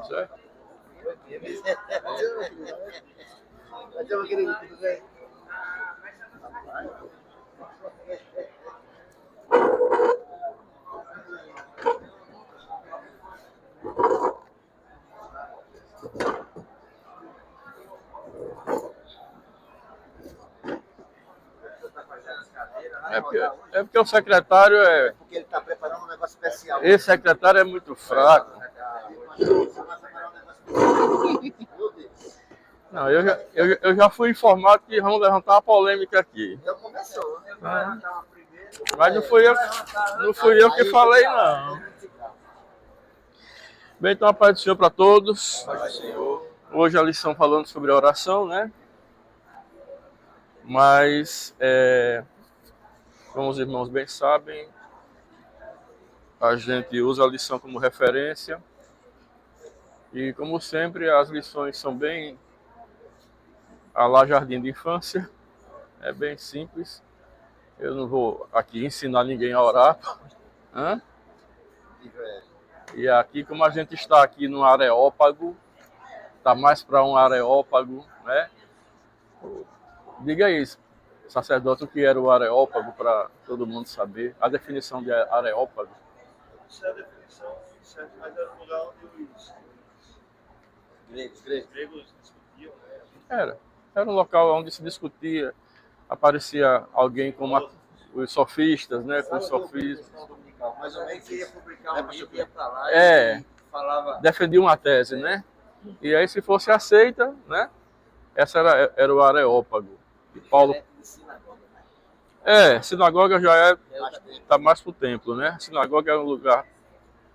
certo? Meu querido, tudo bem? É porque o secretário é... Porque ele está preparando um negócio especial. Esse secretário é muito fraco. Não, eu já fui informado que vamos levantar uma polêmica aqui. Então começou, né? Mas não fui eu que falei, não. Bem, então a paz do Senhor para todos. Hoje a lição falando sobre a oração, né? Mas, como os irmãos bem sabem, a gente usa a lição como referência. E, como sempre, as lições são bem à la jardim de infância. É bem simples. Eu não vou aqui ensinar ninguém a orar. Hã? E aqui, como a gente está aqui no Areópago, está mais para um Areópago, né? Diga isso, sacerdote, o que era o Areópago, para todo mundo saber. A definição de Areópago. Isso é a definição, certo? Mas era um lugar onde os gregos discutiam, né? Era um local onde se discutia, aparecia alguém como os sofistas, né? Com os sofistas. Mais ou menos ia publicar um livro, ia para lá e falava... defendia uma tese, né? E aí, se fosse aceita, né? Essa era o Areópago. E Paulo... sinagoga já está mais para o templo, né? Sinagoga é um lugar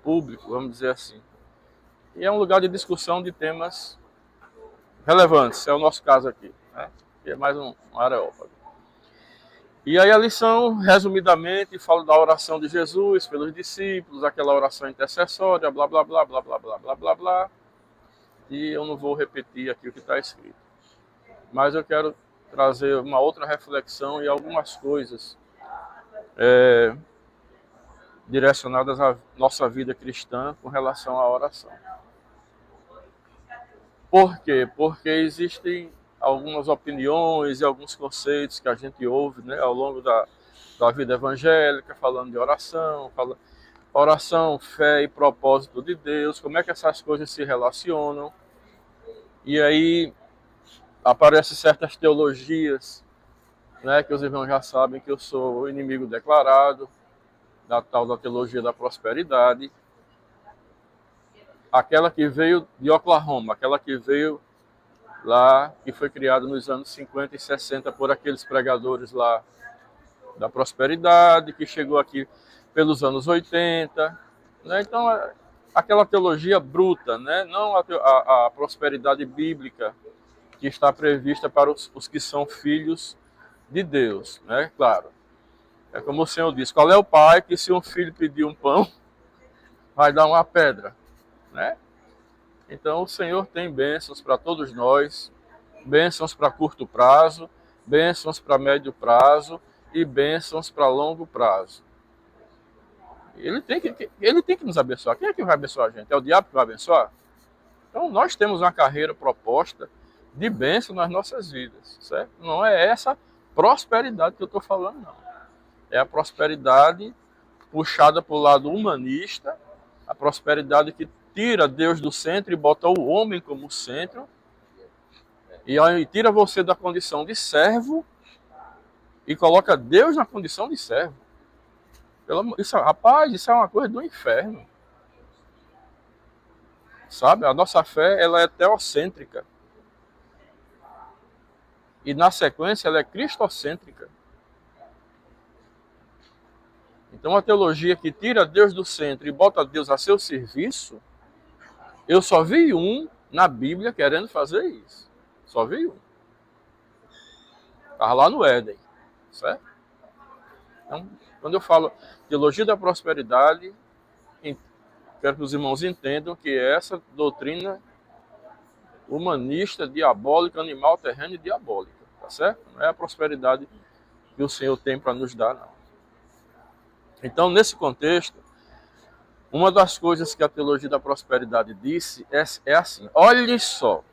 público, vamos dizer assim. E é um lugar de discussão de temas relevantes, é o nosso caso aqui, né? Que é mais um Areópago. E aí a lição, resumidamente, fala da oração de Jesus pelos discípulos, aquela oração intercessória, blá, blá, blá, blá, blá, blá, blá, blá, blá. E eu não vou repetir aqui o que está escrito. Mas eu quero trazer uma outra reflexão e algumas coisas direcionadas à nossa vida cristã com relação à oração. Por quê? Porque existem algumas opiniões e alguns conceitos que a gente ouve, né, ao longo da vida evangélica, falando de oração, fé e propósito de Deus, como é que essas coisas se relacionam. E aí aparecem certas teologias, né, que os irmãos já sabem que eu sou o inimigo declarado, da tal da teologia da prosperidade, aquela que veio de Oklahoma, aquela que veio lá, que foi criada nos anos 50 e 60 por aqueles pregadores lá da prosperidade, que chegou aqui pelos anos 80, né? Então, aquela teologia bruta, né? Não a prosperidade bíblica que está prevista para os que são filhos de Deus, né? Claro. É como o Senhor diz, qual é o pai que se um filho pedir um pão, vai dar uma pedra, né? Então o Senhor tem bênçãos para todos nós, bênçãos para curto prazo, bênçãos para médio prazo e bênçãos para longo prazo. Ele tem que nos abençoar. Quem é que vai abençoar a gente? É o diabo que vai abençoar? Então nós temos uma carreira proposta de bênção nas nossas vidas, certo? Não é essa prosperidade que eu estou falando, não. É a prosperidade puxada para o lado humanista, a prosperidade que tira Deus do centro e bota o homem como centro, e aí tira você da condição de servo e coloca Deus na condição de servo. Rapaz, isso é uma coisa do inferno. Sabe? A nossa fé, ela é teocêntrica. E na sequência, ela é cristocêntrica. Então, a teologia que tira Deus do centro e bota Deus a seu serviço, eu só vi um na Bíblia querendo fazer isso. Só vi um. Estava lá no Éden, certo? Então, quando eu falo teologia da prosperidade, quero que os irmãos entendam que é essa doutrina humanista, diabólica, animal, terrena e diabólica, tá certo? Não é a prosperidade que o Senhor tem para nos dar, não. Então, nesse contexto, Uma das coisas que a teologia da prosperidade disse é assim, olhe só.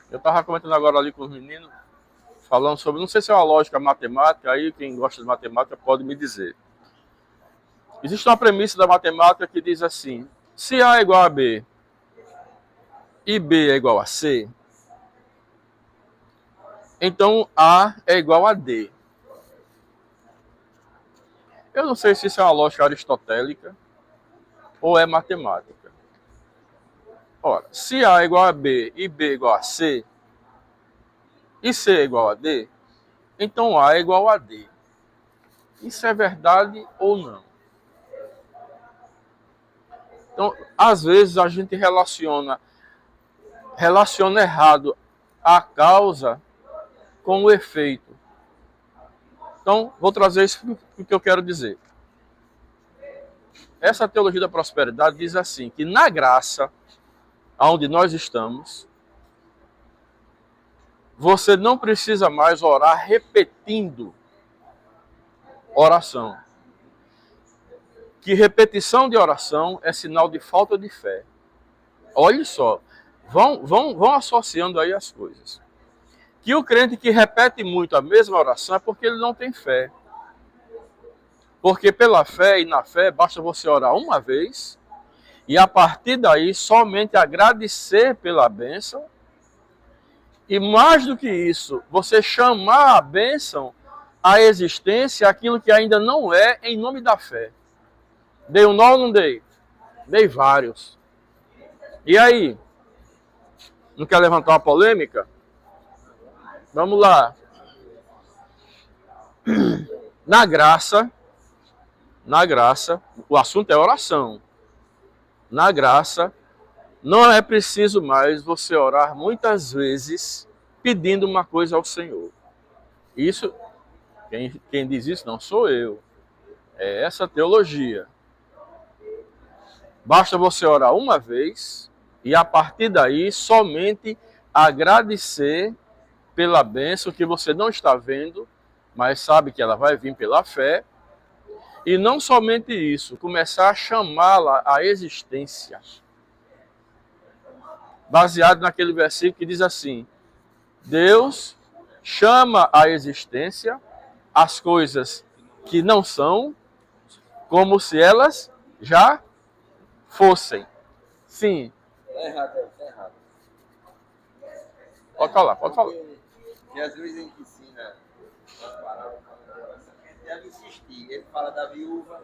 Eu estava comentando agora ali com os meninos, falando sobre, não sei se é uma lógica matemática, aí quem gosta de matemática pode me dizer. Existe uma premissa da matemática que diz assim, se A é igual a B e B é igual a C, então A é igual a D. Eu não sei se isso é uma lógica aristotélica ou é matemática. Ora, se A é igual a B e B é igual a C, e C é igual a D, então A é igual a D. Isso é verdade ou não? Então, às vezes a gente relaciona errado a causa com o efeito. Então, vou trazer isso que eu quero dizer. Essa teologia da prosperidade diz assim, que na graça, onde nós estamos, você não precisa mais orar repetindo oração. Que repetição de oração é sinal de falta de fé. Olhe só, vão associando aí as coisas. Que o crente que repete muito a mesma oração é porque ele não tem fé. Porque pela fé e na fé basta você orar uma vez e a partir daí somente agradecer pela bênção e mais do que isso, você chamar a bênção à existência aquilo que ainda não é em nome da fé. Dei um nó ou não dei? Dei vários. E aí? Não quer levantar uma polêmica? Vamos lá. Na graça, o assunto é oração. Na graça, não é preciso mais você orar muitas vezes pedindo uma coisa ao Senhor. Isso, quem diz isso não sou eu. É essa teologia. Basta você orar uma vez e a partir daí somente agradecer pela bênção que você não está vendo, mas sabe que ela vai vir pela fé. E não somente isso, começar a chamá-la à existência. Baseado naquele versículo que diz assim, Deus chama à existência as coisas que não são, como se elas já fossem. Sim. Tá errado. Pode falar. Jesus ele ensina as parábolas, a gente deve insistir. Ele fala da viúva,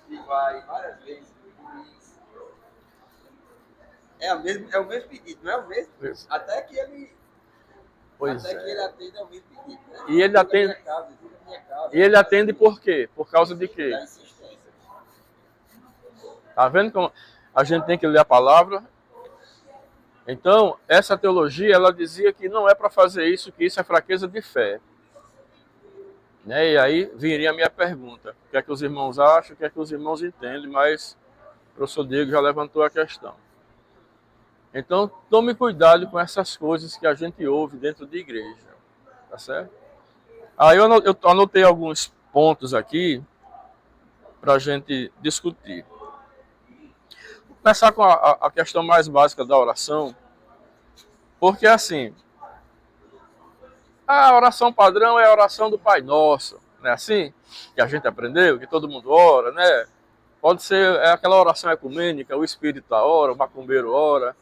que vai várias vezes, é o mesmo pedido, não é o mesmo? Isso. Até que ele atende ao mesmo pedido. Né? E ele atende. E ele atende por quê? Por causa de quê? Da insistência. Tá vendo como a gente tem que ler a palavra? Então, essa teologia, ela dizia que não é para fazer isso, que isso é fraqueza de fé. Né? E aí viria a minha pergunta. O que é que os irmãos acham, o que é que os irmãos entendem, mas o professor Diego já levantou a questão. Então, tome cuidado com essas coisas que a gente ouve dentro de igreja. Tá certo? Aí eu anotei alguns pontos aqui para a gente discutir. Vou começar com a questão mais básica da oração, porque assim, a oração padrão é a oração do Pai Nosso, não é assim? Que a gente aprendeu, que todo mundo ora, né? Pode ser aquela oração ecumênica, o espírita ora, o macumbeiro ora,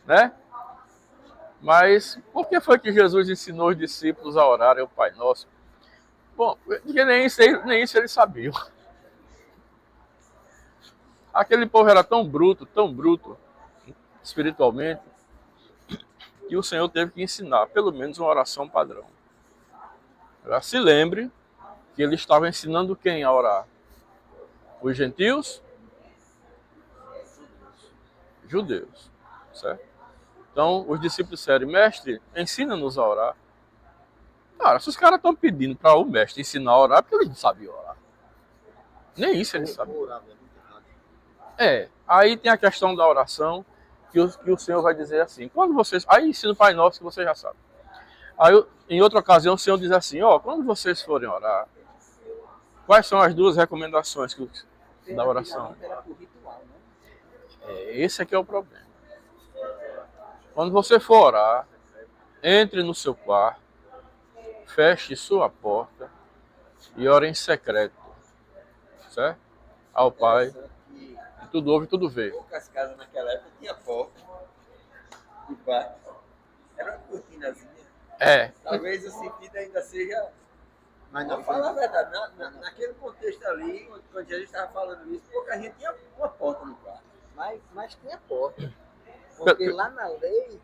né? Mas por que foi que Jesus ensinou os discípulos a orarem o Pai Nosso? Bom, porque nem isso eles sabiam. Aquele povo era tão bruto, espiritualmente, que o Senhor teve que ensinar pelo menos uma oração padrão. Agora, se lembre que ele estava ensinando quem a orar? Os gentios? Judeus, certo? Então, os discípulos disseram, mestre, ensina-nos a orar. Cara, se os caras estão pedindo para o mestre ensinar a orar, porque eles não sabiam orar. Nem isso eles sabiam. Aí tem a questão da oração, que o Senhor vai dizer assim, quando vocês... Aí ensina o Pai Nosso que você já sabe. Aí, em outra ocasião, o Senhor diz assim, quando vocês forem orar, Quais são as duas recomendações da oração? Era por ritual, né? Esse aqui é o problema. Quando você for orar, entre no seu quarto, feche sua porta e ore em secreto. Certo? Ao Pai, E tudo ouve, tudo vê. poucas casas naquela época tinha porta e quarto. Era uma cortinazinha. Talvez o sentido ainda seja. Mas não falar a verdade, naquele contexto ali, quando Jesus estava falando isso, pouca gente tinha uma porta no quarto. Mas tinha porta. Porque lá na lei,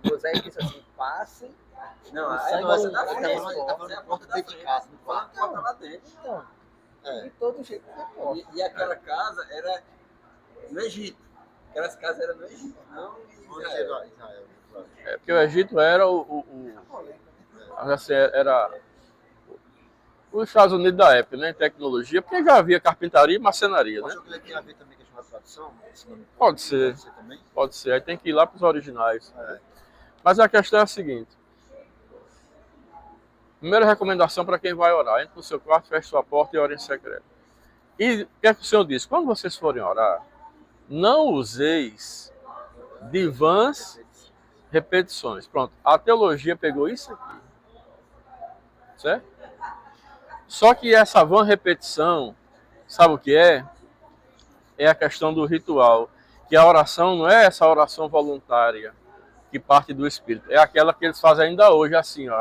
Moisés disse assim, passem. Não, Não, aí essa você tá não, frente, tá você é a porta porta dentro da de frente, casa, não fala a porta lá dentro. Então, É. de todo jeito tinha porta. E aquela casa era no Egito. Aquelas casas eram no Egito, não em Israel. Porque o Egito era assim, era os Estados Unidos da época, né, em tecnologia, porque já havia carpintaria e marcenaria, né? Acho que ele tem a ver também com a tradução? Esse nome? Pode ser, Também? pode ser. Aí tem que ir lá para os originais. É. Mas a questão é a seguinte. Primeira recomendação para quem vai orar. Entre no seu quarto, feche sua porta e ore em secreto. E o que é que o Senhor disse? Quando vocês forem orar, não useis de vãs repetições. Pronto. A teologia pegou isso aqui. Certo? Só que essa vã repetição, sabe o que é? É a questão do ritual. Que a oração não é essa oração voluntária que parte do Espírito. É aquela que eles fazem ainda hoje, assim, ó.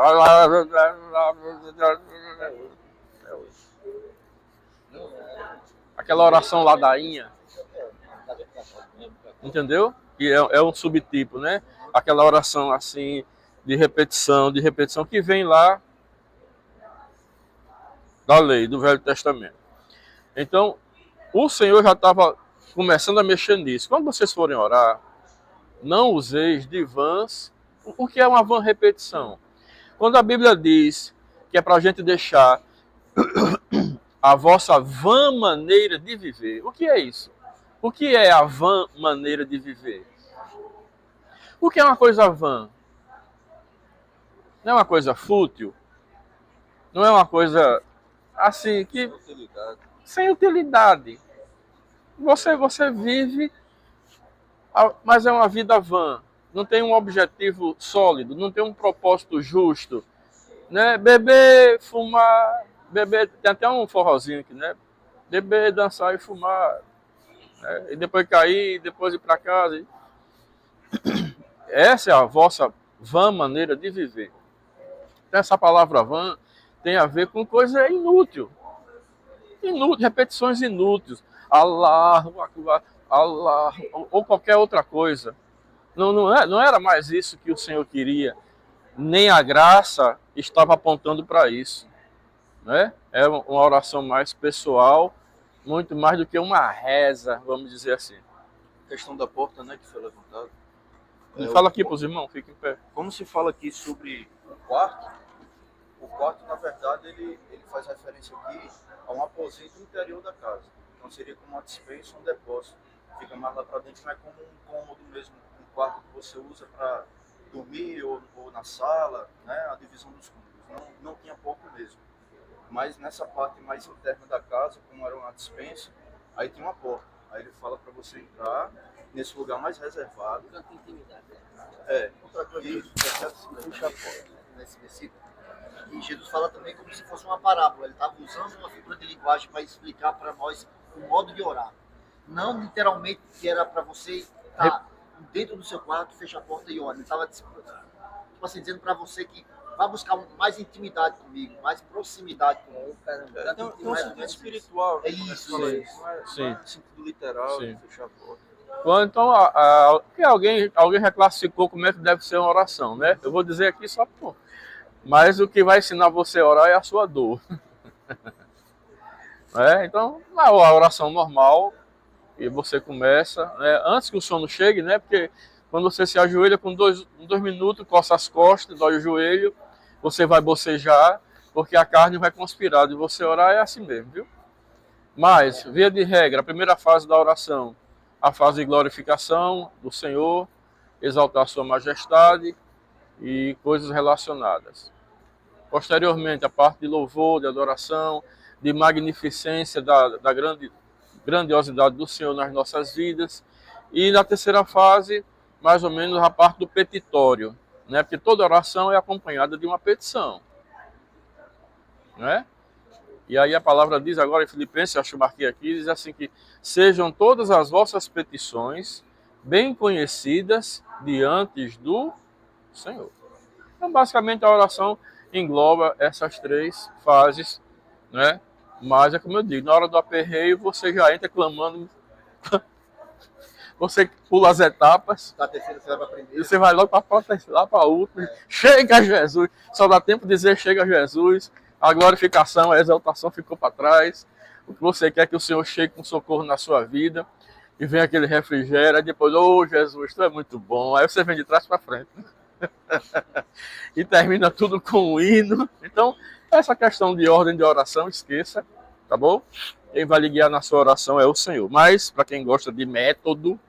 Aquela oração ladainha. Entendeu? Que é um subtipo, né? Aquela oração assim, de repetição, que vem lá da lei, do Velho Testamento. Então, o Senhor já estava começando a mexer nisso. Quando vocês forem orar, não useis de vãs. O que é uma vã repetição? Quando a Bíblia diz que é para a gente deixar a vossa vã maneira de viver, o que é isso? O que é a vã maneira de viver? O que é uma coisa vã? Não é uma coisa fútil? Não é uma coisa assim que sem utilidade. Você vive, mas é uma vida vã. Não tem um objetivo sólido, não tem um propósito justo, né? Beber, fumar, beber, tem até um forrozinho aqui, né? Beber, dançar e fumar, né? E depois cair, depois ir para casa. Essa é a vossa vã maneira de viver. Então, essa palavra vã tem a ver com coisa inútil. Repetições inúteis. Allahu Akbar, Allah, ou qualquer outra coisa. Não era mais isso que o Senhor queria. Nem a graça estava apontando para isso. Né? É uma oração mais pessoal, muito mais do que uma reza, vamos dizer assim. A questão da porta, né, que foi levantada. Fala aqui para os irmãos, fiquem em pé. Como se fala aqui sobre o quarto, na verdade, ele faz referência aqui a um aposento interior da casa. Então seria como uma despensa, um depósito. Fica mais lá para dentro, não é como um cômodo mesmo, um quarto que você usa para dormir ou na sala, né, a divisão dos cômodos. Não tinha porta mesmo. Mas nessa parte mais interna da casa, como era uma despensa, aí tem uma porta. Aí ele fala para você entrar nesse lugar mais reservado. Tanta intimidade. Outra coisa, e puxa a porta. Nesse versículo. E Jesus fala também como se fosse uma parábola. Ele estava usando uma figura de linguagem para explicar para nós o modo de orar. Não literalmente que era para você estar dentro do seu quarto, fecha a porta e ora. Ele estava assim, dizendo para você que vai buscar mais intimidade comigo, mais proximidade comigo. Tem um sentido espiritual. É isso. Não é Sim. sentido literal Sim. de fechar a porta. Então, que alguém reclassificou como é que deve ser uma oração, né? Eu vou dizer aqui só por... Mas o que vai ensinar você a orar é a sua dor. Então, a oração normal, e você começa, né, antes que o sono chegue, né? Porque quando você se ajoelha com dois minutos, coça as costas, dói o joelho, você vai bocejar, porque a carne vai conspirar. E você orar é assim mesmo, viu? Mas, via de regra, a primeira fase da oração, a fase de glorificação do Senhor, exaltar sua majestade e coisas relacionadas. Posteriormente, a parte de louvor, de adoração, de magnificência da grandiosidade do Senhor nas nossas vidas. E na terceira fase, mais ou menos a parte do petitório, né? Porque toda oração é acompanhada de uma petição, né? E aí a palavra diz agora em Filipenses, acho que eu marquei aqui, diz assim que sejam todas as vossas petições bem conhecidas diante do Senhor. Então, basicamente, a oração engloba essas três fases, né? Mas é como eu digo, na hora do aperreio, você já entra clamando, você pula as etapas, Da terceira você vai para a primeira. e você vai logo para a última. Chega Jesus! Só dá tempo de dizer chega Jesus. A glorificação, a exaltação ficou para trás. O que você quer é que o Senhor chegue com socorro na sua vida. E vem aquele refrigério. Aí depois, Jesus, tu é muito bom. Aí você vem de trás para frente. E termina tudo com um hino. Então, essa questão de ordem de oração, esqueça. Tá bom? Quem vai lhe guiar na sua oração é o Senhor. Mas, para quem gosta de método,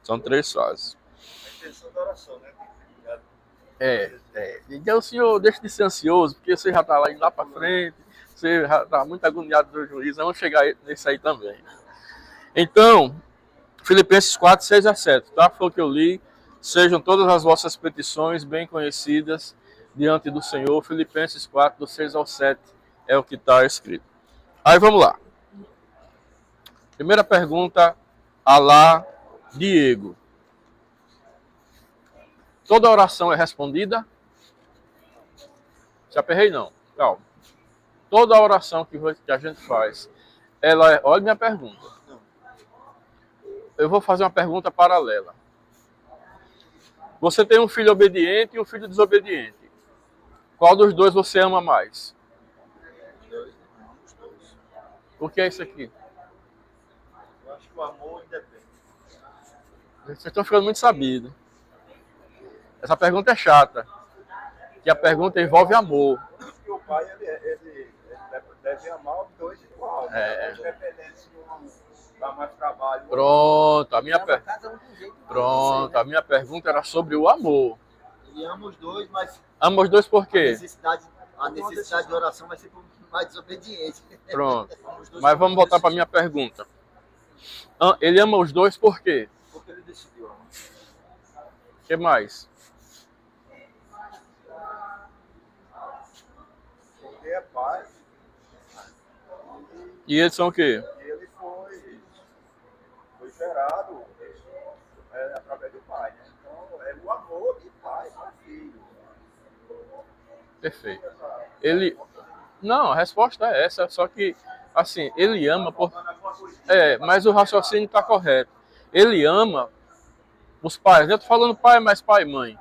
são três fases. A intenção da oração, né? Então, Senhor, deixa de ser ansioso, porque você já está lá indo lá para frente, você já está muito agoniado do juízo, vamos chegar nesse aí também. Então, Filipenses 4, 6 a 7, tá? Foi o que eu li. Sejam todas as vossas petições bem conhecidas diante do Senhor. Filipenses 4, do 6 ao 7 é o que está escrito. Aí vamos lá. Primeira pergunta, alá Diego. Toda oração é respondida? Se aperrei, não. Calma. Toda oração que a gente faz, ela é... Olha minha pergunta. Eu vou fazer uma pergunta paralela. Você tem um filho obediente e um filho desobediente. Qual dos dois você ama mais? O que é isso aqui? Eu acho que o amor independe. Vocês estão ficando muito sabidos. Essa pergunta é chata. Que a pergunta envolve amor. Porque o pai ele deve amar os dois igual. Independente se um dá mais trabalho. Pronto, a minha Cada um do jeito que Pronto, a minha pergunta era sobre o amor. Ele ama os dois, mas Ama os dois por a quê? necessidade de oração vai ser por mais desobediente. Pronto. Mas vamos voltar para a minha pergunta. Ele ama os dois por quê? Porque ele decidiu amar. O que mais? Porque é pai. E eles são o quê? E ele foi gerado através do pai, né? Então é o amor de pai para filho. Perfeito. Ele... Não, a resposta é essa, só que, assim, ele ama por... mas o raciocínio está correto. Ele ama os pais. Eu estou falando pai, mas pai e mãe.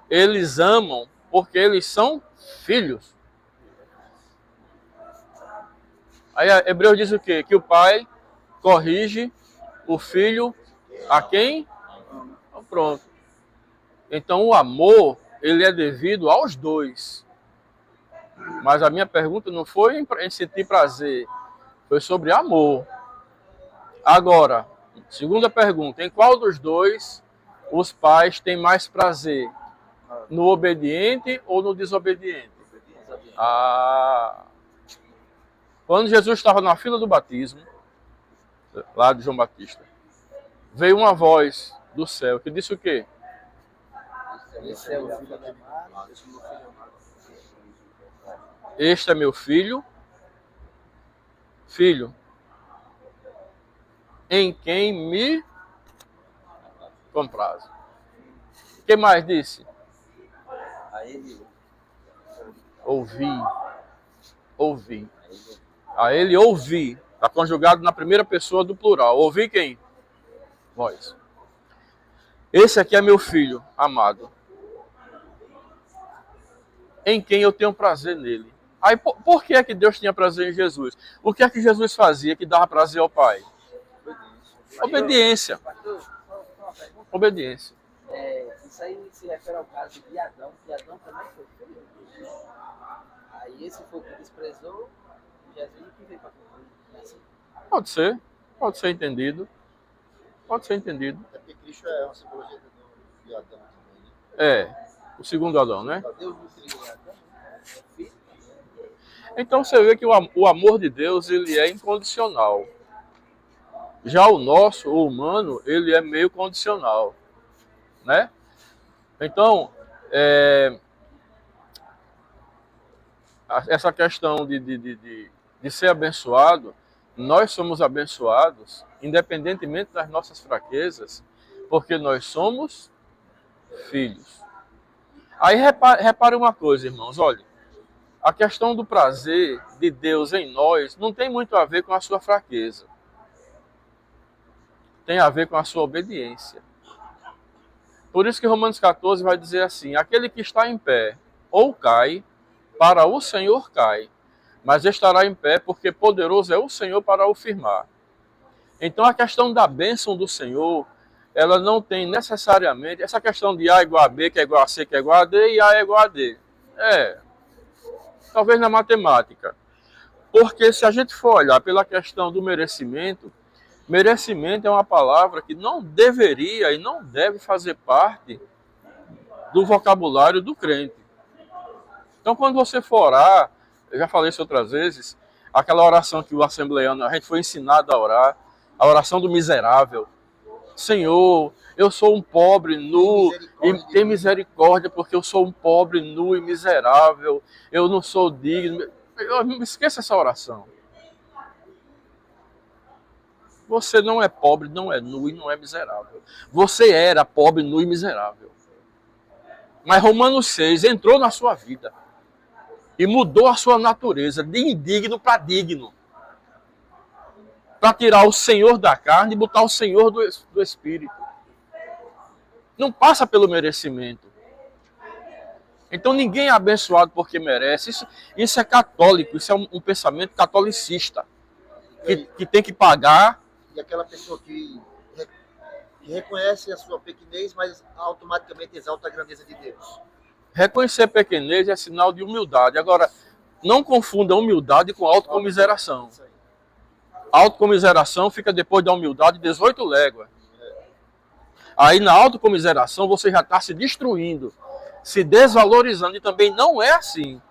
Eles amam porque eles são filhos. Aí Hebreus diz o quê? Que o pai corrige o filho a quem? Então, pronto. Então o amor, ele é devido aos dois. Mas a minha pergunta não foi em sentir prazer, foi sobre amor. Agora, segunda pergunta, em qual dos dois os pais têm mais prazer? No obediente ou no desobediente? Quando Jesus estava na fila do batismo, lá de João Batista, veio uma voz do céu que disse o quê? Este é meu filho, em quem me comprazo. O que mais disse? Ouvi. A ele ouvi. Está conjugado na primeira pessoa do plural. Ouvi quem? Vós. Esse aqui é meu filho amado, em quem eu tenho prazer nele. Aí, por que é que Deus tinha prazer em Jesus? O que é que Jesus fazia que dava prazer ao Pai? Obediência. Obediência. Isso aí se refere ao caso de Adão, que Adão também foi filho de Deus. Aí esse foi o que desprezou Jesus que veio para cumprir. Assim. Pode ser entendido. É porque Cristo é uma simbologia de Adão também, né? O segundo Adão, né? Deus não criou Adão. Então você vê que o amor de Deus, ele é incondicional. Já o nosso, o humano, ele é meio condicional, né? Então, essa questão de ser abençoado, nós somos abençoados, independentemente das nossas fraquezas, porque nós somos filhos. Aí repare uma coisa, irmãos, olha, a questão do prazer de Deus em nós não tem muito a ver com a sua fraqueza. Tem a ver com a sua obediência. Por isso que Romanos 14 vai dizer assim, aquele que está em pé ou cai, para o Senhor cai, mas estará em pé porque poderoso é o Senhor para o firmar. Então a questão da bênção do Senhor, ela não tem necessariamente essa questão de A igual a B, que é igual a C, que é igual a D, e A é igual a D. Talvez na matemática. Porque se a gente for olhar pela questão do merecimento, merecimento é uma palavra que não deveria e não deve fazer parte do vocabulário do crente. Então quando você for orar, eu já falei isso outras vezes, aquela oração que o assembleano, a gente foi ensinado a orar, a oração do miserável. Senhor, eu sou um pobre, nu, e tem misericórdia porque eu sou um pobre, nu e miserável. Eu não sou digno. Não esqueça essa oração. Você não é pobre, não é nu e não é miserável. Você era pobre, nu e miserável. Mas Romanos 6 entrou na sua vida e mudou a sua natureza de indigno para digno. Para tirar o Senhor da carne e botar o Senhor do Espírito. Não passa pelo merecimento. Então ninguém é abençoado porque merece. Isso é católico, isso é um pensamento catolicista. Que tem que pagar. E aquela pessoa que reconhece a sua pequenez, mas automaticamente exalta a grandeza de Deus. Reconhecer pequenez é sinal de humildade. Agora, não confunda humildade com autocomiseração. A autocomiseração fica depois da humildade 18 léguas. Aí na autocomiseração você já está se destruindo, se desvalorizando, e também não é assim.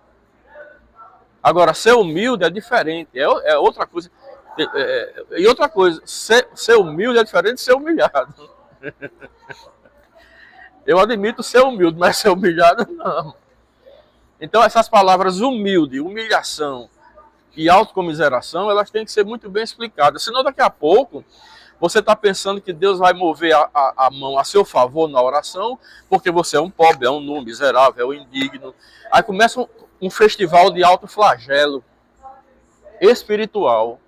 Agora, ser humilde é diferente, é outra coisa. E outra coisa, ser humilde é diferente de ser humilhado. Eu admito ser humilde, mas ser humilhado não. Então essas palavras humilde, humilhação e autocomiseração, elas têm que ser muito bem explicadas. Senão daqui a pouco você está pensando que Deus vai mover a mão a seu favor na oração, porque você é um pobre, é um nu, miserável, é um indigno. Aí começa um festival de autoflagelo espiritual.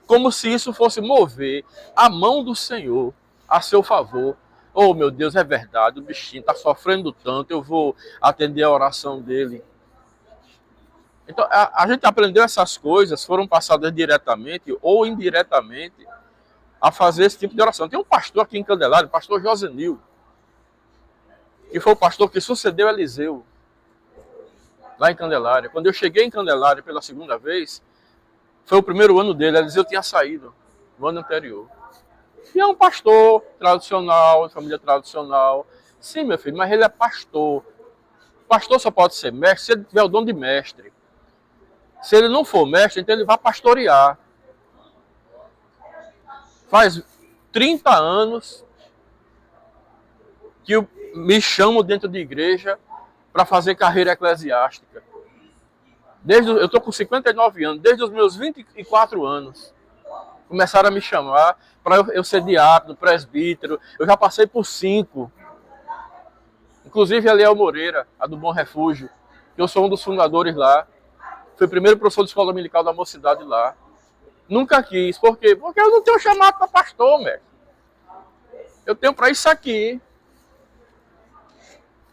Como se isso fosse mover a mão do Senhor a seu favor. Oh, meu Deus, é verdade, o bichinho está sofrendo tanto, eu vou atender a oração dele. Então, a gente aprendeu essas coisas, foram passadas diretamente ou indiretamente a fazer esse tipo de oração. Tem um pastor aqui em Candelária, o pastor Josenil, que foi o pastor que sucedeu Eliseu, lá em Candelária. Quando eu cheguei em Candelária pela segunda vez, foi o primeiro ano dele, Eliseu tinha saído no ano anterior. E é um pastor tradicional, de família tradicional. Sim, meu filho, mas ele é pastor. Pastor só pode ser mestre se ele tiver o dom de mestre. Se ele não for mestre, então ele vai pastorear. Faz 30 anos que eu me chamo dentro de igreja para fazer carreira eclesiástica. Eu estou com 59 anos, desde os meus 24 anos. Começaram a me chamar para eu ser diácono, presbítero. Eu já passei por 5. Inclusive a Eliel Moreira, a do Bom Refúgio, que eu sou um dos fundadores lá. Fui o primeiro professor de escola dominical da mocidade lá. Nunca quis. Por quê? Porque eu não tenho chamado para pastor, mestre. Eu tenho para isso aqui.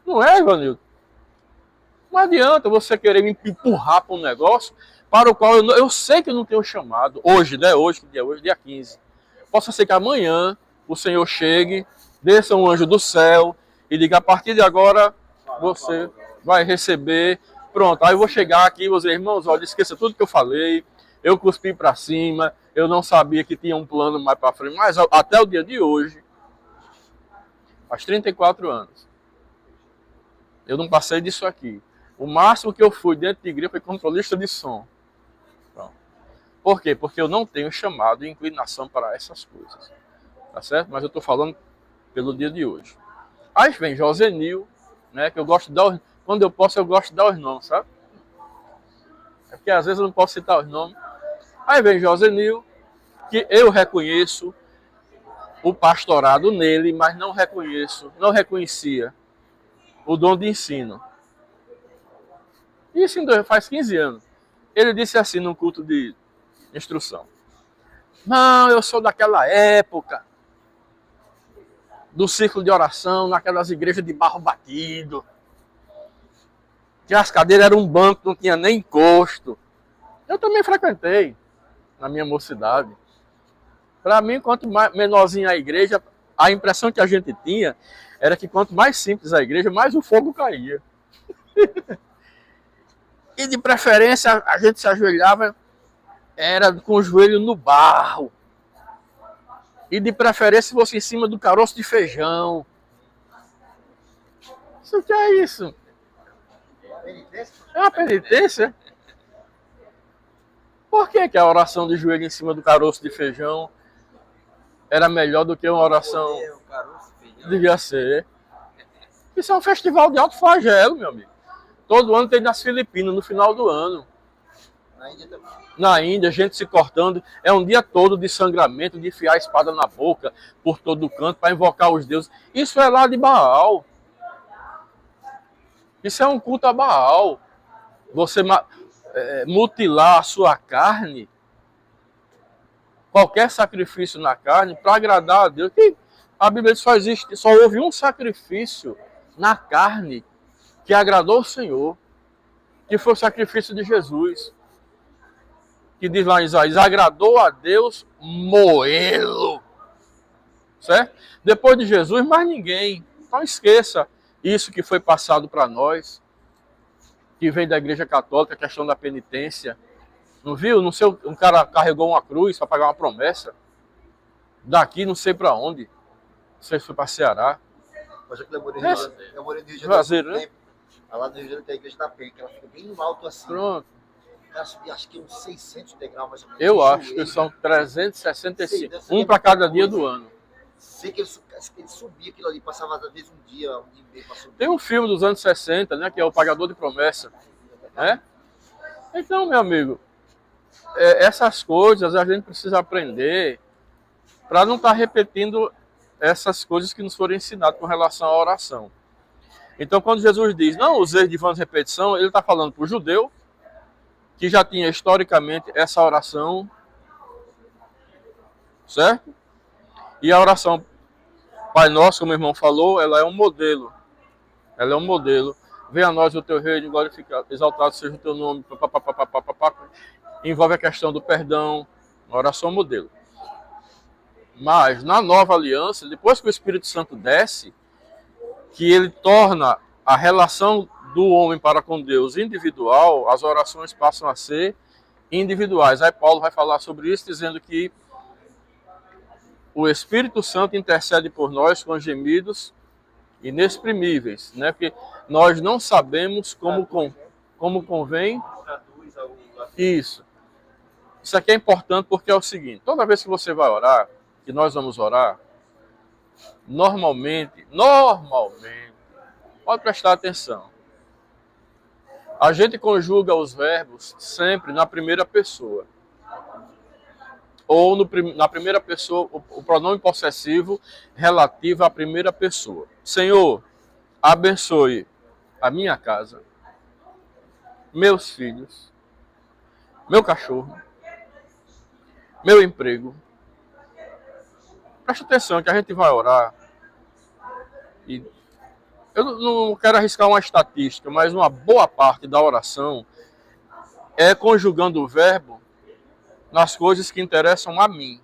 Não é, Ivanildo? Não adianta você querer me empurrar para um negócio para o qual eu sei que eu não tenho chamado. Hoje, né? Hoje, que dia é hoje? Dia 15. Possa ser que amanhã o Senhor chegue, desça um anjo do céu e diga, a partir de agora você vai receber. Pronto, aí eu vou chegar aqui e vou dizer, irmãos, olha, esqueça tudo que eu falei, eu cuspi para cima, eu não sabia que tinha um plano mais para frente, mas até o dia de hoje, faz 34 anos, eu não passei disso aqui. O máximo que eu fui dentro de igreja foi controlista de som. Pronto. Por quê? Porque eu não tenho chamado e inclinação para essas coisas. Tá certo? Mas eu estou falando pelo dia de hoje. Aí vem Josenil, né? Que eu gosto de dar, quando eu posso, eu gosto de dar os nomes, sabe? É porque às vezes eu não posso citar os nomes. Aí vem Josenil, que eu reconheço o pastorado nele, mas não reconhecia o dom de ensino. Isso faz 15 anos. Ele disse assim num culto de instrução: não, eu sou daquela época do círculo de oração, naquelas igrejas de barro batido, que as cadeiras eram um banco, não tinha nem encosto. Eu também frequentei na minha mocidade. Para mim, quanto mais menorzinha a igreja, a impressão que a gente tinha era que quanto mais simples a igreja, mais o fogo caía. E de preferência a gente se ajoelhava, era com o joelho no barro. E de preferência fosse em cima do caroço de feijão. Isso que é isso? É uma penitência? Por que a oração de joelho em cima do caroço de feijão era melhor do que uma oração? Devia ser. Isso é um festival de alto flagelo, meu amigo. Todo ano tem nas Filipinas, no final do ano. Na Índia também. Na Índia, gente se cortando. É um dia todo de sangramento, de enfiar a espada na boca, por todo canto, para invocar os deuses. Isso é lá de Baal. Isso é um culto a Baal. Você mutilar a sua carne, qualquer sacrifício na carne, para agradar a Deus. Que a Bíblia só houve um sacrifício na carne que agradou o Senhor, que foi o sacrifício de Jesus. Que diz lá em Isaías: agradou a Deus moê-lo. Certo? Depois de Jesus, mais ninguém. Então esqueça isso que foi passado para nós, que vem da Igreja Católica, a questão da penitência. Não viu? Não sei, um cara carregou uma cruz para pagar uma promessa. Daqui não sei para onde. Não sei se foi para Ceará. Mas eu morei no Rio de Janeiro, né? Lá no Rio de Janeiro tem a Igreja da Penha, que ela fica bem no alto assim. Pronto. Cara, subi, acho que uns 600 degraus mais ou menos. Eu acho que são 365. Um para cada dia do ano. Sei que ele subia aquilo ali, passava às vezes um dia e meio para subir. Tem um filme dos anos 60, né, que é O Pagador de Promessa. Né? Então, meu amigo, essas coisas a gente precisa aprender para não estar repetindo essas coisas que nos foram ensinadas com relação à oração. Então, quando Jesus diz, não usei de vãs repetição, ele está falando para o judeu, que já tinha historicamente essa oração, certo? E a oração Pai Nosso, como o irmão falou, ela é um modelo. Ela é um modelo. Venha a nós o teu reino, glorificado, exaltado seja o teu nome. Envolve a questão do perdão, uma oração modelo. Mas na nova aliança, depois que o Espírito Santo desce, que ele torna a relação do homem para com Deus individual, as orações passam a ser individuais. Aí Paulo vai falar sobre isso, dizendo que o Espírito Santo intercede por nós com gemidos inexprimíveis, né? Porque nós não sabemos como convém. Isso. Isso aqui é importante porque é o seguinte: toda vez que você vai orar, que nós vamos orar, normalmente, pode prestar atenção, a gente conjuga os verbos sempre na primeira pessoa. Ou na primeira pessoa, o pronome possessivo relativo à primeira pessoa. Senhor, abençoe a minha casa, meus filhos, meu cachorro, meu emprego. Preste atenção que a gente vai orar. E eu não quero arriscar uma estatística, mas uma boa parte da oração é conjugando o verbo nas coisas que interessam a mim.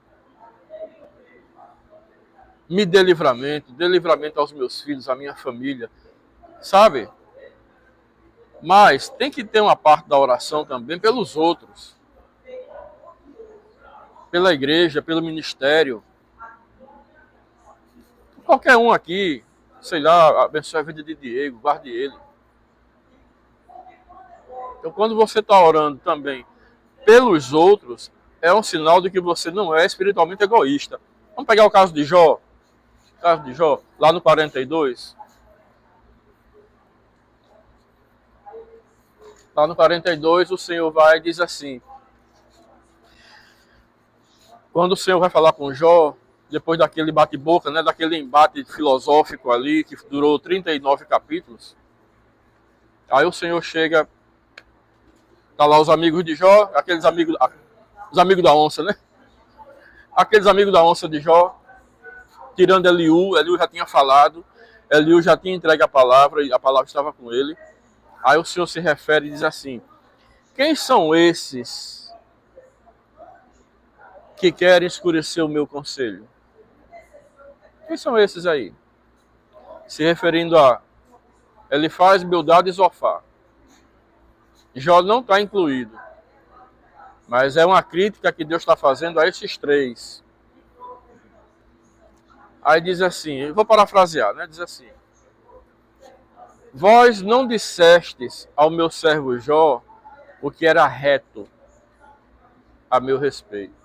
Me dê livramento aos meus filhos, à minha família, sabe? Mas tem que ter uma parte da oração também pelos outros. Pela igreja, pelo ministério. Qualquer um aqui, sei lá, abençoe a vida de Diego, guarde ele. Então, quando você está orando também pelos outros, é um sinal de que você não é espiritualmente egoísta. Vamos pegar o caso de Jó. O caso de Jó, lá no 42. Lá no 42, o Senhor vai e diz assim. Quando o Senhor vai falar com Jó, depois daquele bate-boca, né, daquele embate filosófico ali, que durou 39 capítulos, aí o Senhor chega, tá lá os amigos de Jó, aqueles amigos, os amigos da onça, né? Aqueles amigos da onça de Jó, tirando Eliú já tinha falado, Eliú já tinha entregue a palavra, e a palavra estava com ele. Aí o Senhor se refere e diz assim, quem são esses que querem escurecer o meu conselho? Quem são esses aí? Se referindo a Elifaz, Bildad e Zofar. Jó não está incluído. Mas é uma crítica que Deus está fazendo a esses três. Aí diz assim, eu vou parafrasear, né? Diz assim, vós não dissestes ao meu servo Jó o que era reto a meu respeito.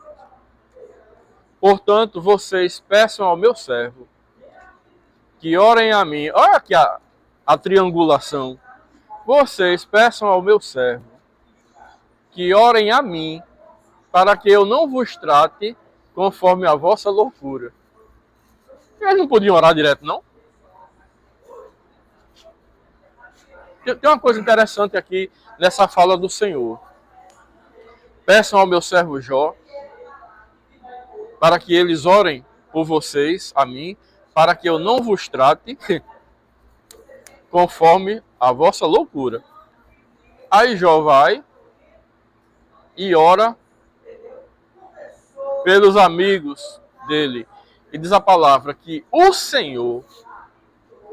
Portanto, vocês peçam ao meu servo que orem a mim. Olha aqui a triangulação. Vocês peçam ao meu servo que orem a mim para que eu não vos trate conforme a vossa loucura. Eles não podiam orar direto, não? Tem uma coisa interessante aqui nessa fala do Senhor. Peçam ao meu servo Jó para que eles orem por vocês, a mim, para que eu não vos trate conforme a vossa loucura. Aí Jó vai e ora pelos amigos dele. E diz a palavra que o Senhor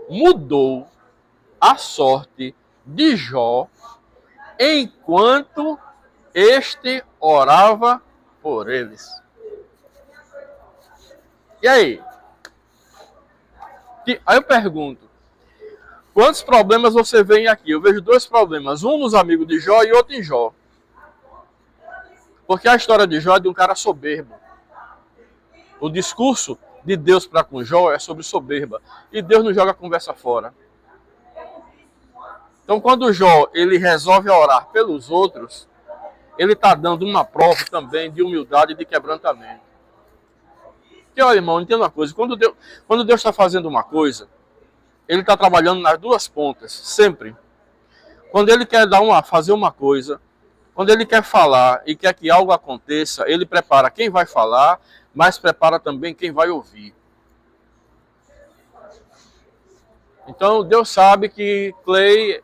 mudou a sorte de Jó enquanto este orava por eles. E aí? Aí eu pergunto, quantos problemas você vê aqui? Eu vejo dois problemas, um nos amigos de Jó e outro em Jó. Porque a história de Jó é de um cara soberbo. O discurso de Deus para com Jó é sobre soberba. E Deus não joga a conversa fora. Então quando Jó ele resolve orar pelos outros, ele está dando uma prova também de humildade e de quebrantamento. Porque, olha, irmão, entenda uma coisa. Quando Deus está fazendo uma coisa, ele está trabalhando nas duas pontas, sempre. Quando ele quer fazer uma coisa, quando ele quer falar e quer que algo aconteça, ele prepara quem vai falar, mas prepara também quem vai ouvir. Então, Deus sabe que Clay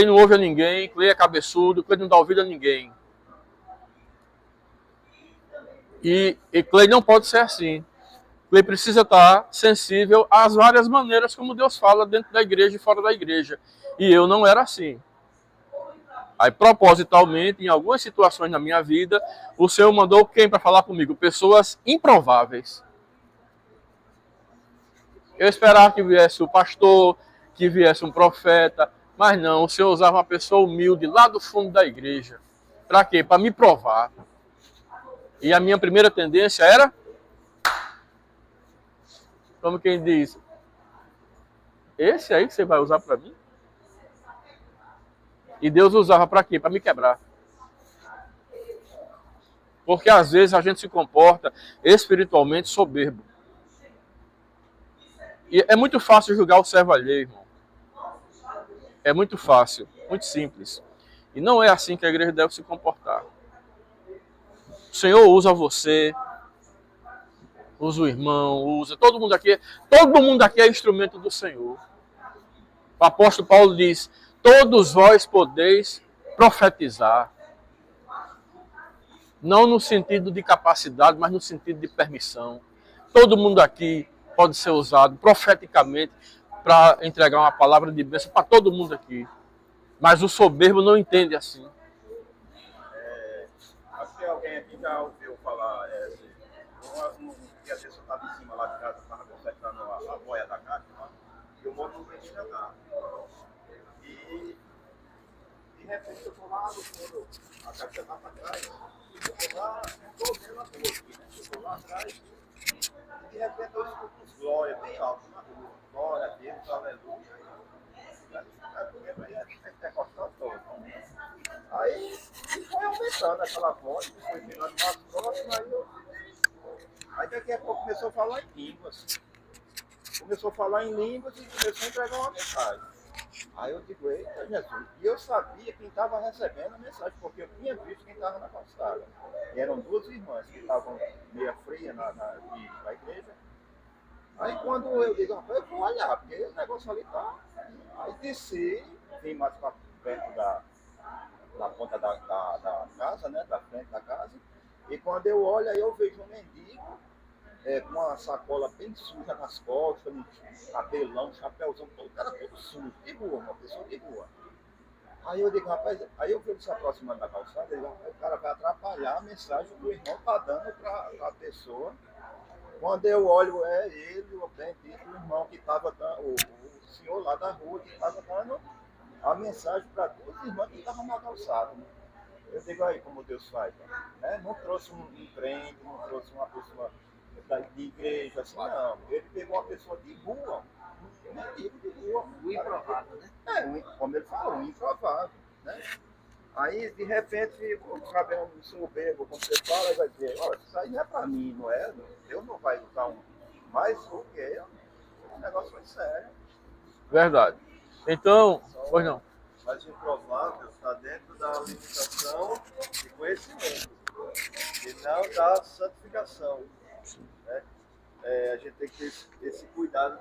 não ouve a ninguém, Clay é cabeçudo, Clay não dá ouvido a ninguém. E Clay não pode ser assim. Clay precisa estar sensível às várias maneiras como Deus fala dentro da igreja e fora da igreja. E eu não era assim. Aí, propositalmente, em algumas situações na minha vida, o Senhor mandou quem para falar comigo? Pessoas improváveis. Eu esperava que viesse o pastor, que viesse um profeta, mas não, o Senhor usava uma pessoa humilde lá do fundo da igreja. Para quê? Para me provar. E a minha primeira tendência era, como quem diz, esse aí que você vai usar para mim? E Deus usava para quê? Para me quebrar. Porque às vezes a gente se comporta espiritualmente soberbo. E é muito fácil julgar o servo alheio, irmão. É muito fácil, muito simples. E não é assim que a igreja deve se comportar. O Senhor usa você, usa o irmão, usa todo mundo aqui é instrumento do Senhor. O apóstolo Paulo diz, todos vós podeis profetizar. Não no sentido de capacidade, mas no sentido de permissão. Todo mundo aqui pode ser usado profeticamente para entregar uma palavra de bênção para todo mundo aqui. Mas o soberbo não entende assim. Acho que alguém aqui já ouviu falar, que a pessoa estava em cima lá de casa, estava consertando a boia da caixa, e o motor não tinha nada. E repente eu tô lá no fundo, a caixa tá pra trás, eu tô lá, não tô vendo a rua aqui, né? Eu tô lá atrás, e de repente eu escuto uns glória bem alto na rua. Glória a Deus, aleluia. Aí é pentecostal todo. Aí foi aumentando aquela voz, foi chegando mais próximo, aí daqui a pouco começou a falar em línguas. Começou a falar em línguas e começou a entregar uma mensagem. Aí eu digo, eita Jesus. E eu sabia quem estava recebendo a mensagem, porque eu tinha visto quem estava na calçada. E eram duas irmãs que estavam meio frias na igreja. Aí quando eu digo, rapaz, eu vou olhar, porque o negócio ali tá. Aí desci, vim mais para perto da ponta da casa, né? Da frente da casa. E quando eu olho, aí eu vejo um mendigo com uma sacola bem suja nas costas, um cabelão, chapéuzão, todo cara todo sujo, de rua, uma pessoa de rua. Aí eu digo, rapaz, aí eu vejo ele se aproximando da calçada, eu digo, rapaz, o cara vai atrapalhar a mensagem que o irmão tá dando para a pessoa. Quando eu olho, é ele, o bendito, o irmão que estava dando, o senhor lá da rua, que estava dando a mensagem para duas irmãs que estavam na calçada. Né? Eu digo aí como Deus faz, né? Não trouxe um crente, não trouxe uma pessoa de igreja, assim, não. Ele pegou uma pessoa de rua, um mendigo de rua. O improvável, né? Como ele falou, um improvável, né? Aí, de repente, o cabelo soberbo, como você fala, ele vai dizer, olha, isso aí não é para mim, não é? Deus não vai usar um. Mas o quê? O negócio foi sério. Verdade. Então, pois não. Mas o improvável está dentro da limitação de conhecimento e não da santificação. Né? A gente tem que ter esse cuidado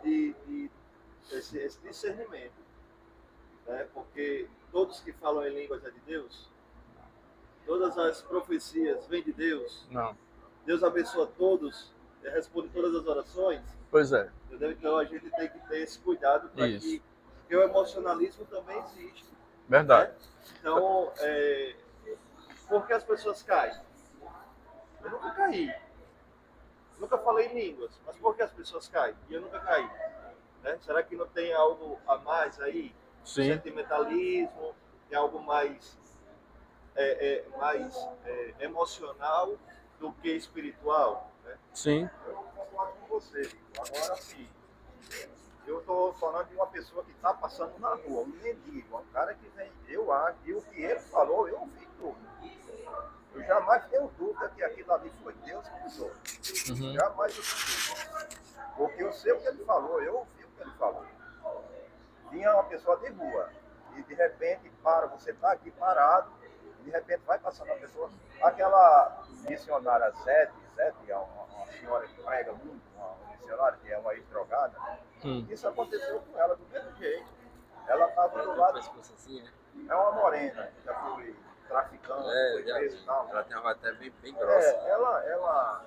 esse discernimento. Né? Porque todos que falam em línguas é de Deus, todas as profecias vêm de Deus. Não. Deus abençoa todos, responde todas as orações. Pois é. Entendeu? Então a gente tem que ter esse cuidado para que porque o emocionalismo também existe. Verdade. Né? Então, por que as pessoas caem? Eu nunca caí. Nunca falei em línguas, mas por que as pessoas caem? E eu nunca caí. Né? Será que não tem algo a mais aí? Sim. Sentimentalismo, tem algo mais emocional do que espiritual? Né? Sim. Eu concordo com você. Agora sim, eu estou falando de uma pessoa que está passando na rua, um mendigo, um cara que vem, eu acho, e o que ele falou, eu ouvi tudo. Eu jamais tenho dúvida que aquilo ali foi Deus que usou. Uhum. Jamais eu tenho dúvida. Porque eu sei o que ele falou, eu ouvi o que ele falou. Vinha uma pessoa de rua, e de repente você está aqui parado, e de repente vai passando uma pessoa, aquela missionária Zete, é uma senhora que prega muito, uma missionária que é uma ex-drogada, isso aconteceu com ela do mesmo jeito. Ela estava do lado. É uma morena, já foi traficante, foi preso e tal. Ela tem uma voz até bem grossa.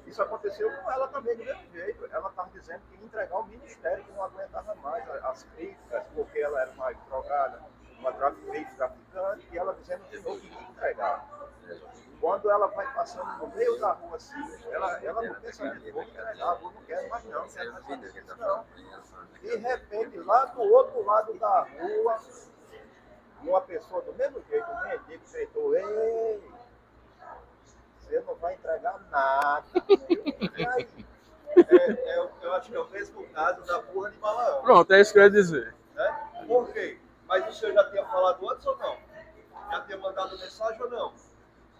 Isso aconteceu com ela também do mesmo jeito. Ela estava dizendo que ia entregar o ministério, que não aguentava mais as críticas, porque ela era uma drogada, uma traficante, e ela dizendo que não queria entregar. Quando ela vai passando no meio da rua assim, ela não pensa nisso, vou entregar, não quero mais não, quero mais fazer isso não. De repente, lá do outro lado da rua, uma pessoa do mesmo jeito, um mendigo, gritou, ei, você não vai entregar nada. Eu acho que é o mesmo caso da burra de Balaão. Pronto, é isso que eu ia dizer. Né? Por quê? Mas o senhor já tinha falado antes ou não? Já tinha mandado mensagem ou não?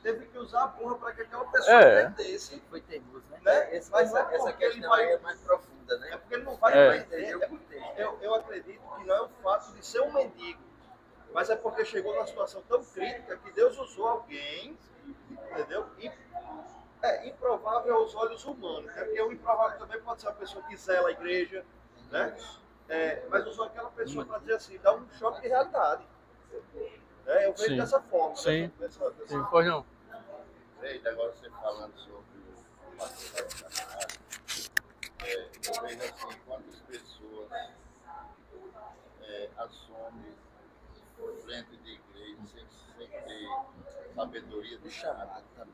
Teve que usar a burra para que aquela pessoa entendesse. Foi teimoso, né? Mas essa questão é mais profunda, né? É porque ele não vai entender. Eu acredito que não é o fato de ser um mendigo, mas é porque chegou numa situação tão crítica que Deus usou alguém, entendeu? Improvável aos olhos humanos, né? Porque o improvável também pode ser uma pessoa que zela a igreja, né? Mas usou aquela pessoa para dizer assim, dá um choque de realidade. Eu vejo dessa forma. Sim, pois não. Agora você falando sobre o pastor da casa, eu vejo assim, quantas pessoas assumem frente de igreja sem ter sabedoria do chamado também,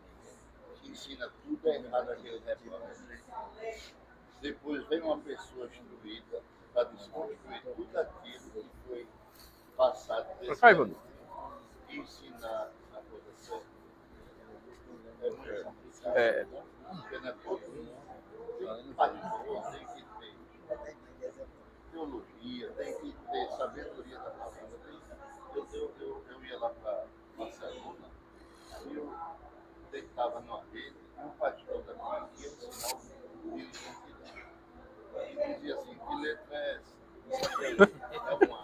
que ensina tudo errado aquele negócio. Depois vem uma pessoa instruída para desconstruir tudo aquilo que foi passado desse ensinar a coisa certa é muito complicado. É. Porque não é todo mundo. Pastor tem que ter teologia, tem que ter sabedoria da palavra. Eu ia lá para Barcelona e eu deitava numa rede e um pastor da minha ia ensinar o livro de identidade. E dizia assim, que letra é essa? É uma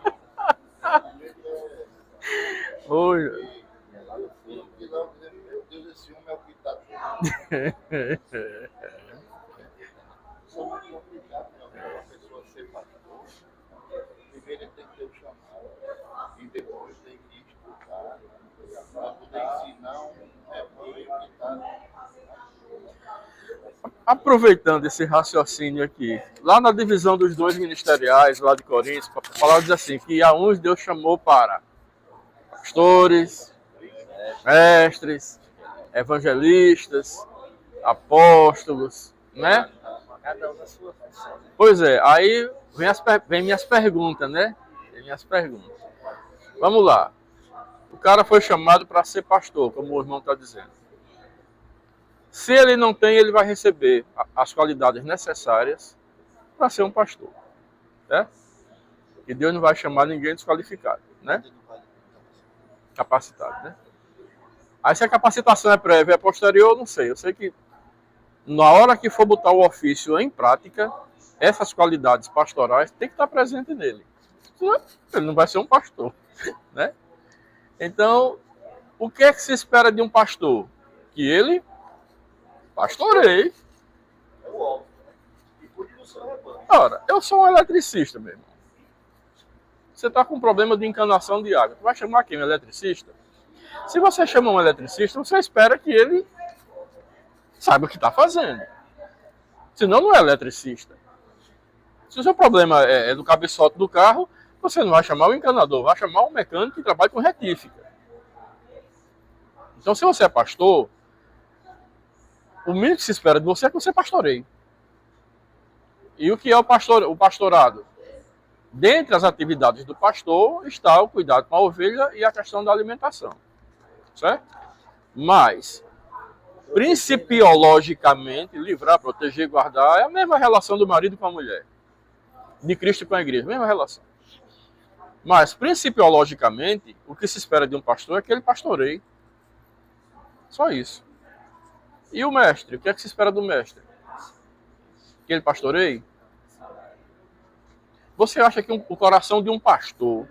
que letra é essa? Oi. E lá eu dizia, meu Deus, esse homem é o que está Isso é muito complicado, não. Para uma pessoa ser pastor, primeiro ele tem que ter o chamado e depois tem que estudar para poder ensinar um rebanho que está. Aproveitando esse raciocínio aqui, lá na divisão dos dons ministeriais, lá de Coríntios, fala diz assim, que a uns Deus chamou para pastores, mestres, evangelistas, apóstolos, né? Cada um na sua função. Pois é, aí vem minhas perguntas, né? Vem minhas perguntas. Vamos lá. O cara foi chamado para ser pastor, como o irmão está dizendo. Se ele não tem, ele vai receber as qualidades necessárias para ser um pastor, né? E Deus não vai chamar ninguém desqualificado, né? Capacitado, né? Aí se a capacitação é prévia, é posterior, eu não sei. Eu sei que na hora que for botar o ofício em prática, essas qualidades pastorais tem que estar presente nele. Senão, ele não vai ser um pastor, né? Então, o que é que se espera de um pastor? Que ele pastoreie. É o óbvio. E cuide do seu rebanho. Ora, eu sou um eletricista, meu irmão. Você está com um problema de encanação de água. Tu vai chamar quem? Um eletricista? Se você chama um eletricista, você espera que ele saiba o que está fazendo. Senão não é eletricista. Se o seu problema é do cabeçote do carro, você não vai chamar o encanador, vai chamar um mecânico que trabalha com retífica. Então, se você é pastor, o mínimo que se espera de você é que você pastoreie. E o que é o pastorado? Dentre as atividades do pastor está o cuidado com a ovelha e a questão da alimentação. Certo? Mas, principiologicamente, livrar, proteger e guardar é a mesma relação do marido com a mulher. De Cristo com a igreja, mesma relação. Mas, principiologicamente, o que se espera de um pastor é que ele pastoreie. Só isso. E o mestre? O que é que se espera do mestre? Que ele pastoreie? Você acha que o coração de um pastor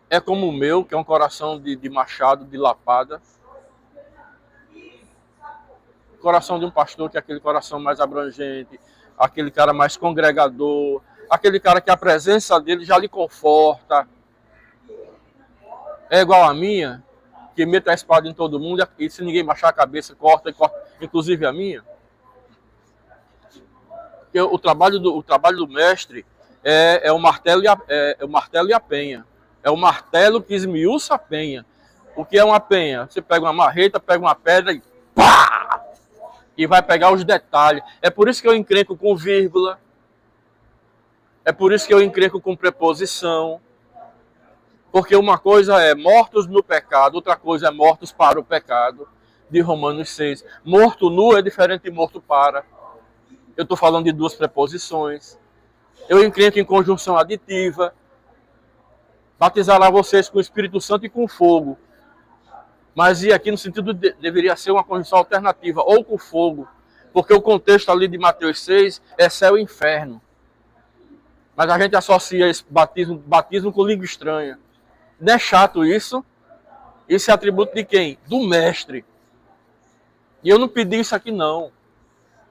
é como o meu, que é um coração de machado, de lapada? O coração de um pastor que é aquele coração mais abrangente, aquele cara mais congregador, aquele cara que a presença dele já lhe conforta. É igual a minha, que mete a espada em todo mundo e se ninguém baixar a cabeça, corta, inclusive a minha. Porque o trabalho do mestre é o martelo e a penha. É o martelo que esmiuça a penha. O que é uma penha? Você pega uma marreta, pega uma pedra e pá! E vai pegar os detalhes. É por isso que eu encrenco com vírgula. É por isso que eu encrenco com preposição. Porque uma coisa é mortos no pecado, outra coisa é mortos para o pecado, de Romanos 6. Morto nu é diferente de morto para. Eu estou falando de duas preposições. Eu encrenco em conjunção aditiva. Batizará vocês com o Espírito Santo e com fogo. Mas e aqui no sentido deveria ser uma conjunção alternativa, ou com fogo. Porque o contexto ali de Mateus 6 é céu e inferno. Mas a gente associa esse batismo com língua estranha. Não é chato isso? Isso é atributo de quem? Do mestre. E eu não pedi isso aqui não.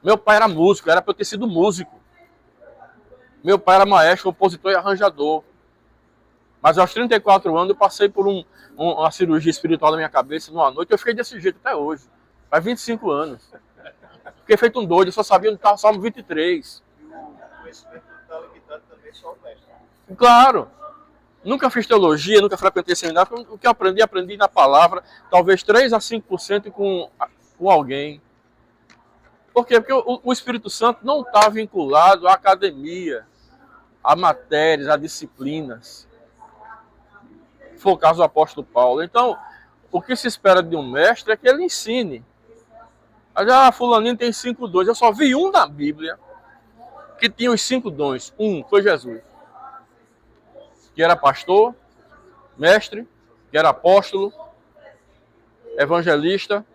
Meu pai era músico, era para eu ter sido músico. Meu pai era maestro, compositor e arranjador. Mas aos 34 anos eu passei por uma cirurgia espiritual na minha cabeça numa noite e eu fiquei desse jeito até hoje. Faz 25 anos. Fiquei feito um doido, eu só sabia onde estava o Salmo 23. E o conhecimento está limitado também só ao mestre. Claro. Nunca fiz teologia, nunca frequentei seminário. O que eu aprendi na palavra, talvez 3 a 5% com alguém. Por quê? Porque o Espírito Santo não está vinculado à academia, a matérias, a disciplinas. foi o caso do apóstolo Paulo. Então, o que se espera de um mestre é que ele ensine. Fulaninho tem 5 dons. Eu só vi um na Bíblia que tinha os 5 dons. Um foi Jesus. Que era pastor, mestre, que era apóstolo, evangelista.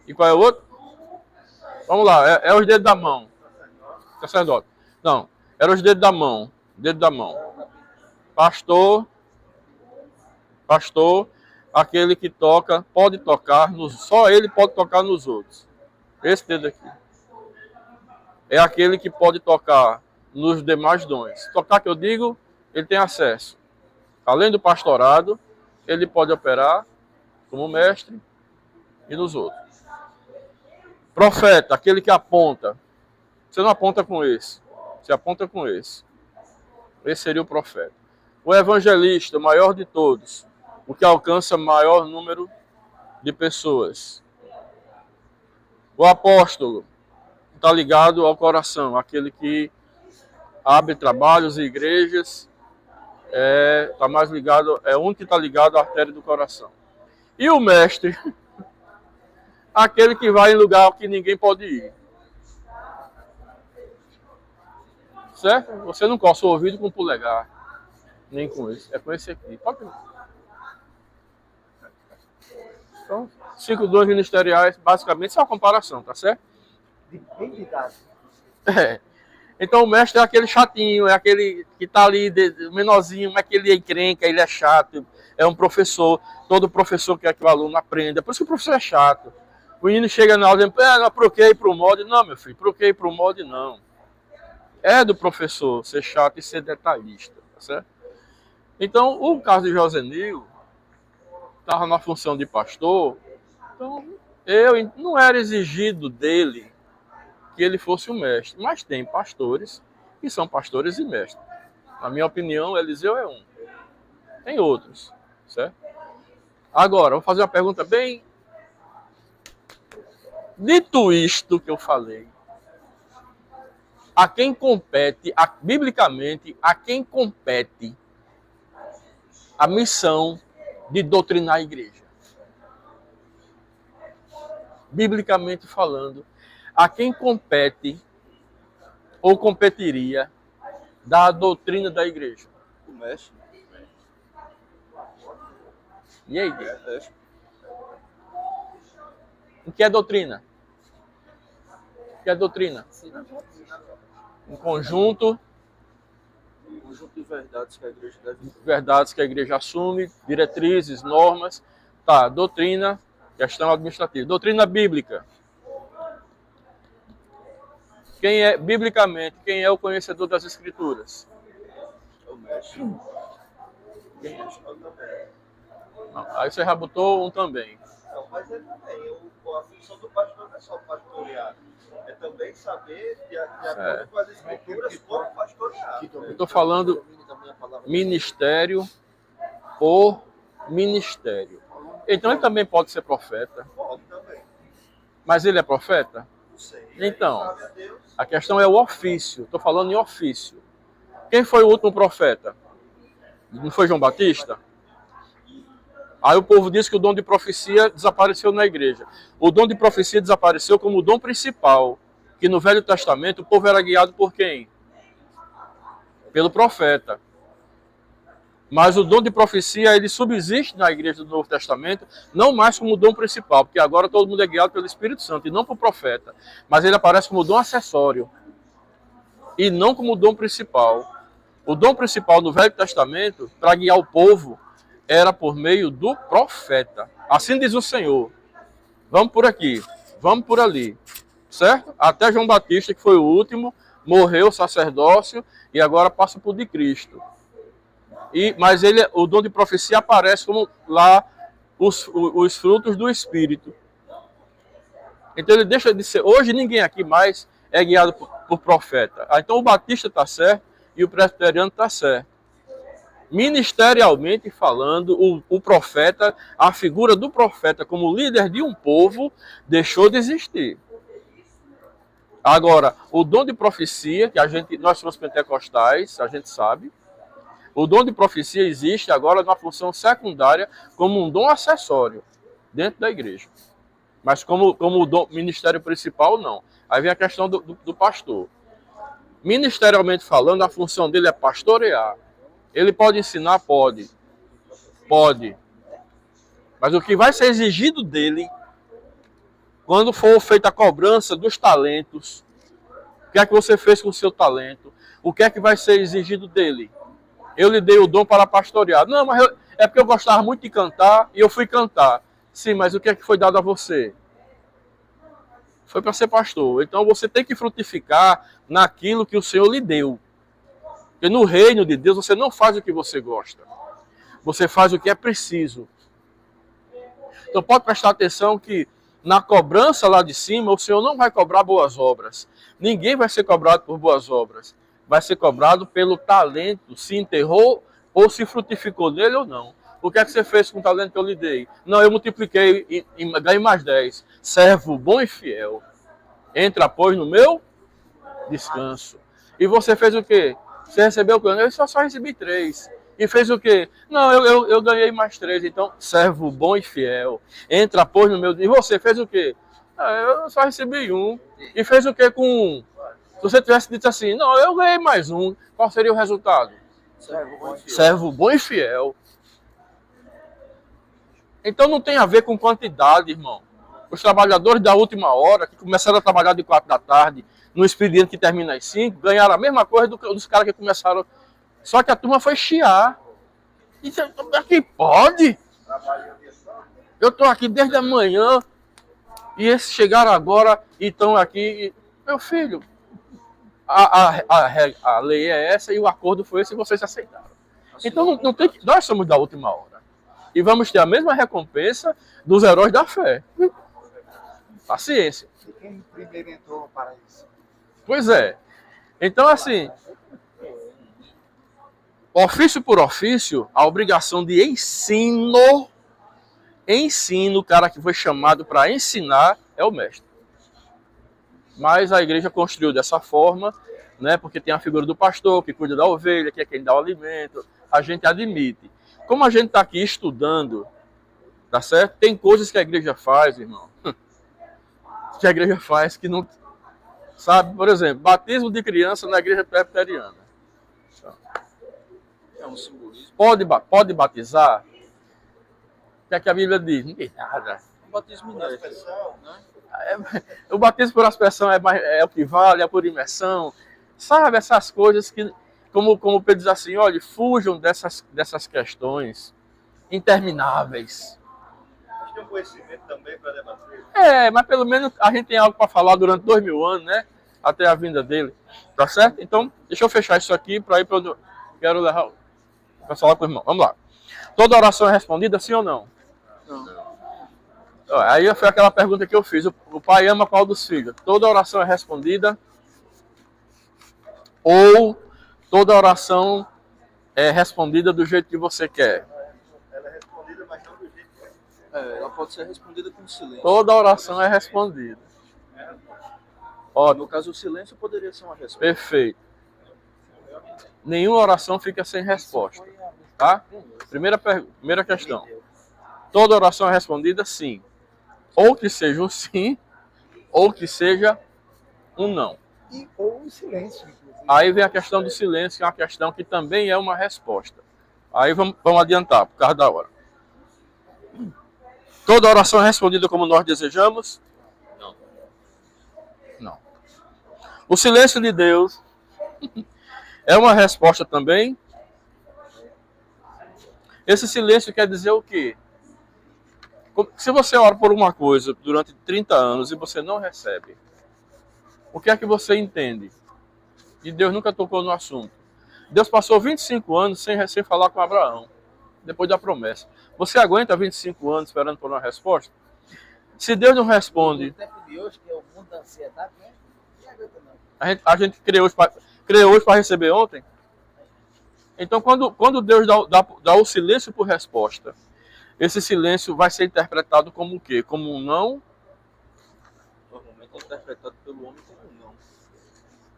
E qual é o outro? Vamos lá, é os dedos da mão. Sacerdote. Não, eram os dedos da mão. Dedo da mão. Pastor, aquele que toca, pode tocar, só ele pode tocar nos outros. Esse dedo aqui. É aquele que pode tocar nos demais dons. Tocar, que eu digo, ele tem acesso. Além do pastorado, ele pode operar como mestre e nos outros. Profeta, aquele que aponta. Você não aponta com esse, você aponta com esse. Esse seria o profeta. O evangelista, o maior de todos, o que alcança maior número de pessoas. O apóstolo está ligado ao coração, aquele que abre trabalhos e igrejas, está mais ligado, é um que está ligado à artéria do coração. E o mestre, aquele que vai em lugar que ninguém pode ir. Certo? Você não coça o ouvido com o polegar, nem com esse, é com esse aqui. Então, 5 dons ministeriais, basicamente, isso é uma comparação, tá certo? Bem didático. Então o mestre é aquele chatinho, é aquele que está ali, menorzinho, mas que ele é encrenca, ele é chato, é um professor, todo professor quer que o aluno aprenda, por isso que o professor é chato. O menino chega na aula dizendo, não, pro que ir pro molde? Não, meu filho, pro que ir pro molde? Não. É do professor ser chato e ser detalhista, tá certo? Então, o caso de Josenil estava na função de pastor, então não era exigido dele que ele fosse um mestre, mas tem pastores que são pastores e mestres. Na minha opinião, Eliseu é um. Tem outros, certo? Agora, vou fazer uma pergunta bem... Dito isto que eu falei, a quem compete, biblicamente, a quem compete a missão de doutrinar a igreja? Biblicamente falando, a quem compete ou competiria da doutrina da igreja? O mestre. E aí? O que é doutrina? O que é doutrina? Um conjunto De verdades que a igreja deve... verdades que a igreja assume, diretrizes, normas. Tá, doutrina, questão administrativa. Doutrina bíblica. Biblicamente, quem é o conhecedor das escrituras? O mestre. Quem é? Não, aí você já botou um também. Não, mas é também. A função do pastor não é só pastorear. É também saber, de acordo com as escrituras, como pastorear. Eu estou falando ministério por ministério. Então ele também pode ser profeta. Pode também. Mas ele é profeta? Não sei. Então, a questão é o ofício. Estou falando em ofício. Quem foi o último profeta? Não foi João Batista? Aí o povo diz que o dom de profecia desapareceu na igreja. O dom de profecia desapareceu como o dom principal, que no Velho Testamento o povo era guiado por quem? Pelo profeta. Mas o dom de profecia, ele subsiste na igreja do Novo Testamento, não mais como o dom principal, porque agora todo mundo é guiado pelo Espírito Santo, e não por profeta. Mas ele aparece como dom acessório, e não como dom principal. O dom principal no Velho Testamento, para guiar o povo, era por meio do profeta. Assim diz o Senhor. Vamos por aqui, vamos por ali. Certo? Até João Batista, que foi o último, morreu sacerdócio e agora passa por de Cristo. Mas o dom de profecia aparece como lá os frutos do Espírito. Então ele deixa de ser... Hoje ninguém aqui mais é guiado por profeta. Então o Batista está certo e o presbiteriano está certo. Ministerialmente falando, o profeta, a figura do profeta como líder de um povo, deixou de existir. Agora, o dom de profecia, que nós somos pentecostais, a gente sabe, O dom de profecia existe agora na função secundária como um dom acessório dentro da igreja. Mas como o dom, ministério principal, não. Aí vem a questão do pastor. Ministerialmente falando, a função dele é pastorear. Ele pode ensinar? Pode. Pode. Mas o que vai ser exigido dele, quando for feita a cobrança dos talentos, o que é que você fez com o seu talento? O que é que vai ser exigido dele? Eu lhe dei o dom para pastorear. Não, mas é porque eu gostava muito de cantar e eu fui cantar. Sim, mas o que é que foi dado a você? Foi para ser pastor. Então você tem que frutificar naquilo que o Senhor lhe deu. Porque no reino de Deus você não faz o que você gosta. Você faz o que é preciso. Então pode prestar atenção que na cobrança lá de cima o Senhor não vai cobrar boas obras. Ninguém vai ser cobrado por boas obras. Vai ser cobrado pelo talento, se enterrou ou se frutificou nele ou não. O que é que você fez com o talento que eu lhe dei? Não, eu multipliquei e ganhei mais 10. Servo bom e fiel. Entra, pois, no meu descanso. E você fez o quê? Você recebeu o quê? Eu só recebi 3. E fez o quê? Não, eu ganhei mais 3. Então, servo bom e fiel. Entra, pois, no meu... E você fez o quê? Eu só recebi 1. E fez o quê com 1? Se você tivesse dito assim, não, eu ganhei mais 1, qual seria o resultado? Servo bom e fiel. Então não tem a ver com quantidade, irmão. Os trabalhadores da última hora, que começaram a trabalhar de 4 da tarde, no expediente que termina às 5, ganharam a mesma coisa dos caras que começaram. Só que a turma foi chiar. E aqui pode? Eu estou aqui desde a manhã e esses chegaram agora e estão aqui. Meu filho, a lei é essa e o acordo foi esse e vocês aceitaram. Então não tem que, nós somos da última hora. E vamos ter a mesma recompensa dos heróis da fé. Paciência. E quem primeiro entrou no paraíso? Pois é. Então, assim, ofício por ofício, a obrigação de ensino, o cara que foi chamado para ensinar é o mestre. Mas a igreja construiu dessa forma, né, porque tem a figura do pastor que cuida da ovelha, que é quem dá o alimento. A gente admite. Como a gente está aqui estudando, tá certo? Tem coisas que a igreja faz, irmão, que a igreja faz que não... Sabe, por exemplo, batismo de criança na igreja presbiteriana. É um simbolismo. Pode batizar? O que é que a Bíblia diz? Não diz nada. Um batismo inédito, né? O batismo por aspersão é o que vale, é por imersão. Sabe, essas coisas que, como Pedro diz assim, olha, fujam dessas questões intermináveis. A gente tem um conhecimento também para debater. Mas pelo menos a gente tem algo para falar durante 2000 anos, né? Até a vinda dele. Tá certo? Então, deixa eu fechar isso aqui para ir para onde eu quero levar para falar com o irmão. Vamos lá. Toda oração é respondida, sim ou não? Não. Aí foi aquela pergunta que eu fiz. O pai ama qual dos filhos? Toda oração é respondida? Ou toda oração é respondida do jeito que você quer? Ela é respondida, mas não do jeito que é. Ela pode ser respondida com silêncio. Toda oração é respondida. Ó, No caso, o silêncio poderia ser uma resposta. perfeito. Nenhuma oração fica sem resposta. Tá? Primeira questão. Toda oração é respondida? Sim. Ou que seja um sim, ou que seja um não. Ou o silêncio, inclusive. Aí vem a questão do silêncio, que é uma questão que também é uma resposta. Aí vamos adiantar, por causa da hora. Toda oração é respondida como nós desejamos? Não. O silêncio de Deus é uma resposta também? Esse silêncio quer dizer o quê? Se você ora por uma coisa durante 30 anos e você não recebe, o que é que você entende? E Deus nunca tocou no assunto. Deus passou 25 anos sem falar com Abraão, depois da promessa. Você aguenta 25 anos esperando por uma resposta? Se Deus não responde... No tempo de hoje, que é o mundo da ansiedade, né? Não aguenta não. A gente criou hoje para receber ontem. Então, quando Deus dá o silêncio por resposta, esse silêncio vai ser interpretado como o quê? Como um não? Normalmente é interpretado pelo homem como um não.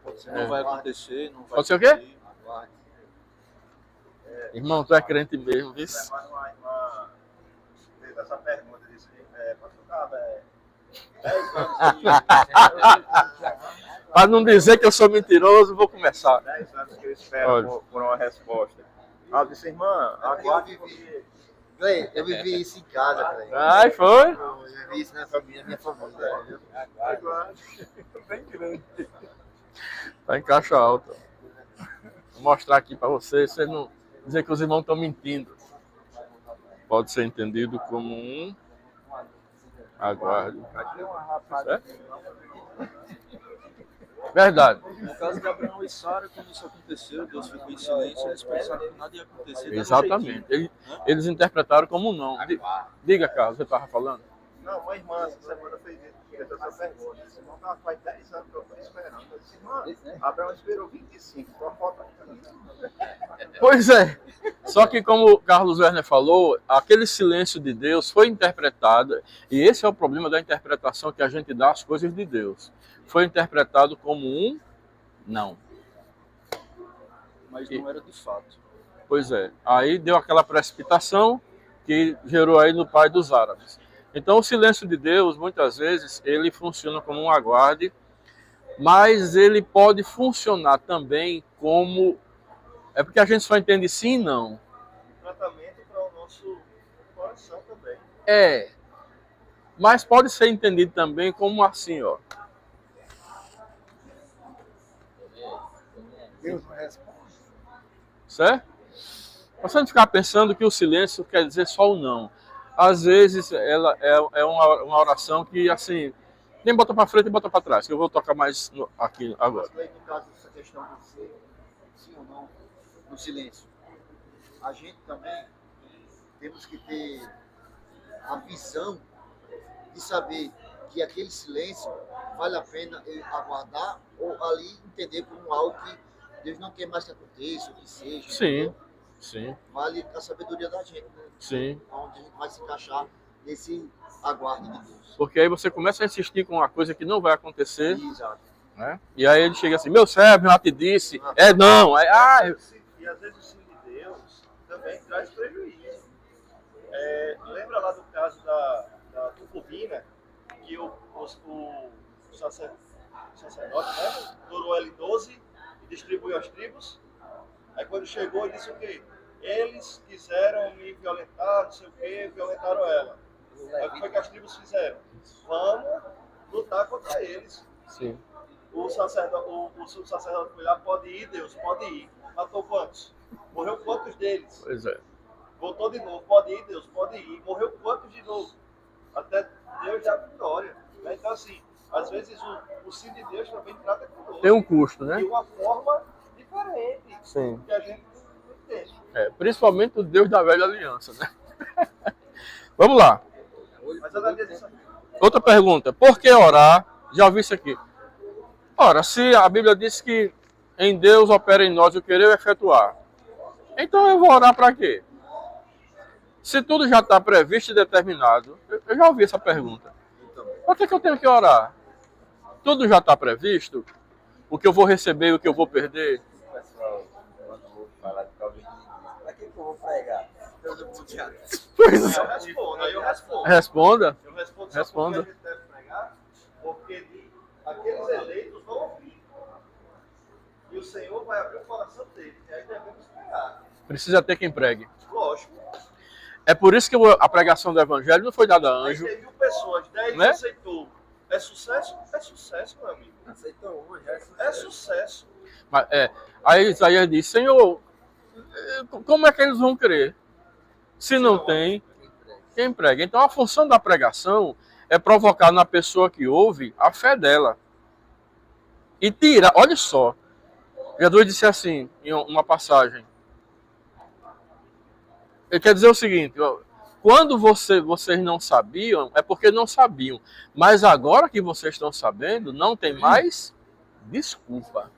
Pode ser, não vai acontecer, não vai Pode ser o quê? Irmão, tu é crente mesmo, viu? Uma irmã fez essa pergunta, disse, pastor Cabo, 10 anos Para não dizer que eu sou mentiroso, vou começar. 10 anos que eu espero por uma resposta. Ela disse, irmã, aguarde porque... Eu vivi isso em casa, cara. Ai, foi? Eu vivi isso na minha família. Aguarde. Bem grande. Tá em caixa alta. Vou mostrar aqui para vocês não dizer que os irmãos estão mentindo. Pode ser entendido como um aguarde. Certo? Verdade. No caso de Abraão e Sara, quando isso aconteceu, Deus ficou em silêncio, eles pensaram que nada ia acontecer. Exatamente. Eles interpretaram como não. Diga, Carlos, você estava falando? Não, uma irmã essa semana fez essa pergunta. Esse irmão faz 10 anos que eu estou esperando. Eu disse, irmã, Abraão esperou 25, só falta ainda. Pois é. Só que como o Carlos Werner falou, aquele silêncio de Deus foi interpretado, e esse é o problema da interpretação que a gente dá às coisas de Deus. Foi interpretado como um não. Mas não era de fato. Pois é. Aí deu aquela precipitação que gerou aí no pai dos árabes. Então o silêncio de Deus, muitas vezes, ele funciona como um aguarde, mas ele pode funcionar também como... É porque a gente só entende sim e não. Um tratamento para o nosso coração também. É. Mas pode ser entendido também como assim, ó. Deus não responde. Certo? Você não ficar pensando que o silêncio quer dizer só o não. Às vezes ela é uma oração que, assim, nem bota para frente e bota para trás, que eu vou tocar mais aqui agora. Mas, no caso dessa questão de ser sim ou não no silêncio, a gente também temos que ter a visão de saber que aquele silêncio vale a pena aguardar ou ali entender como algo que Deus não quer mais que aconteça, ou que seja. Sim, entendeu? sim. Vale a sabedoria da gente, né? Sim. Onde a gente vai se encaixar nesse aguardo de Deus. Porque aí você começa a insistir com uma coisa que não vai acontecer, Exato. né? E aí ele chega assim, meu servo, eu já te disse, não. Aí, E às vezes o sim de Deus também traz prejuízo. Lembra lá do caso da concubina, que o sacerdote, né, dourou ela em 12 e distribuiu as tribos. Aí quando chegou, ele disse o quê? Eles quiseram me violentar, não sei o quê, violentaram ela. Aí o que foi que as tribos fizeram? Vamos lutar contra eles. Sim. O sacerdote foi lá, pode ir, Deus, pode ir. Matou quantos? Morreu quantos deles? Pois é. Voltou de novo, pode ir, Deus, pode ir. Morreu quantos de novo? Até Deus dá vitória. Então, assim, às vezes o sim de Deus também trata conosco. Tem um custo, né? De uma forma diferente. Sim. Que a gente não entende. Principalmente o Deus da velha aliança, né? Vamos lá. Mas eu não disse Outra pergunta. Por que orar? Já ouvi isso aqui. Ora, se a Bíblia diz que em Deus opera em nós o querer e o efetuar, então eu vou orar para quê? Se tudo já está previsto e determinado, eu já ouvi essa pergunta. Por que eu tenho que orar? Tudo já está previsto? O que eu vou receber e o que eu vou perder? Pessoal, quando eu vou falar de calvinismo, para que eu vou pregar? Todo mundo já. Pois é. Aí eu respondo. Responda. Eu respondo. Responda. Porque a gente deve pregar, porque aqueles eleitos vão ouvir. E o Senhor vai abrir o coração deles. E aí devemos pregar. Precisa ter quem pregue. Lógico. É por isso que a pregação do Evangelho não foi dada a Aí anjo. tem 1000 pessoas, 10 né? aceitou. É sucesso? É sucesso, meu amigo. Aceitou uma, já É sucesso. Mas, aí Isaías diz, Senhor, como é que eles vão crer? Se não tem, quem prega. Então a função da pregação é provocar na pessoa que ouve a fé dela. E tira, olha só. Jesus disse assim, em uma passagem. Ele quer dizer o seguinte, ó, quando vocês não sabiam, é porque não sabiam. Mas agora que vocês estão sabendo, não tem mais desculpa.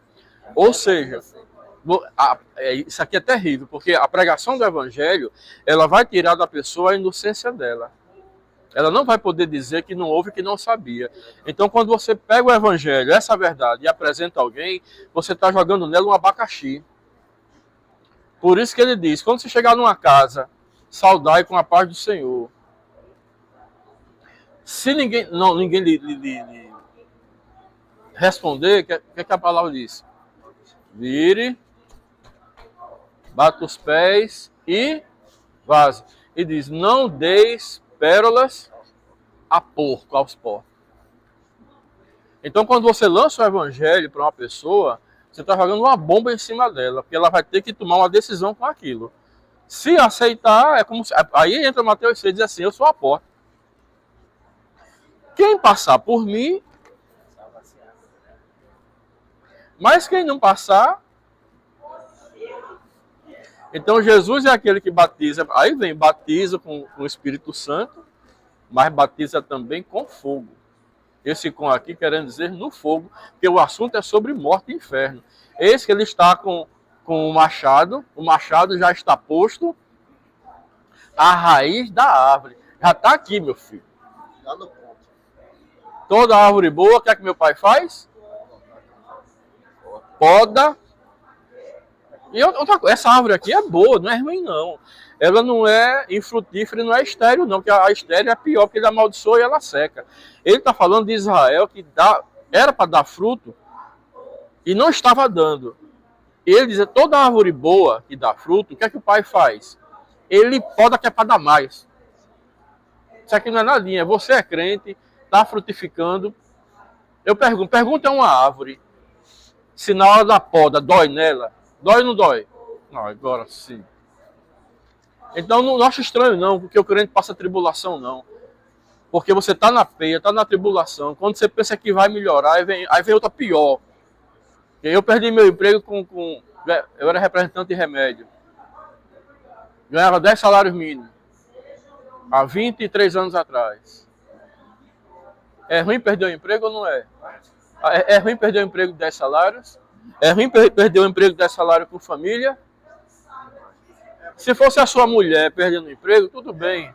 Ou seja, isso aqui é terrível, porque a pregação do Evangelho, ela vai tirar da pessoa a inocência dela. Ela não vai poder dizer que não ouve, que não sabia. Então, quando você pega o Evangelho, essa verdade, e apresenta a alguém, você está jogando nela um abacaxi. Por isso que ele diz, quando você chegar numa casa, saudai com a paz do Senhor. Se ninguém lhe responder, o que a palavra diz? Vire, bata os pés e vaze. E diz, não deis pérolas a porco, aos porcos. Então, quando você lança o evangelho para uma pessoa, você está jogando uma bomba em cima dela, porque ela vai ter que tomar uma decisão com aquilo. Se aceitar, é como se... Aí entra Mateus 6 e diz assim, eu sou a porta. Quem passar por mim, mas quem não passar... Então, Jesus é aquele que batiza, aí vem, batiza com o Espírito Santo, mas batiza também com fogo. Esse com aqui querendo dizer no fogo, porque o assunto é sobre morte e inferno. Esse que ele está com o machado já está posto à raiz da árvore. Já está aqui, meu filho. Lá no ponto. Toda árvore boa, o que é que meu pai faz? Poda. E outra coisa, essa árvore aqui é boa, não é ruim não. Ela não é infrutífera e não é estéril não, porque a estéril é pior, porque ele amaldiçoa e ela seca. Ele está falando de Israel que era para dar fruto e não estava dando. Ele diz, toda árvore boa que dá fruto, o que é que o pai faz? Ele poda que é para dar mais. Isso aqui não é nadinha, você é crente, está frutificando. Eu pergunta a uma árvore, se na hora da poda dói nela. Dói ou não dói? Não, agora sim. Então não acho estranho não, porque o crente passa tribulação não. Porque você está na peia, está na tribulação. Quando você pensa que vai melhorar, aí vem outra pior. Eu perdi meu emprego eu era representante de remédio. Ganhava 10 salários mínimos. Há 23 anos atrás. É ruim perder o emprego ou não é? É ruim perder o emprego de 10 salários? É ruim perder o emprego de 10 salários com família? Se fosse a sua mulher perdendo o emprego, tudo bem.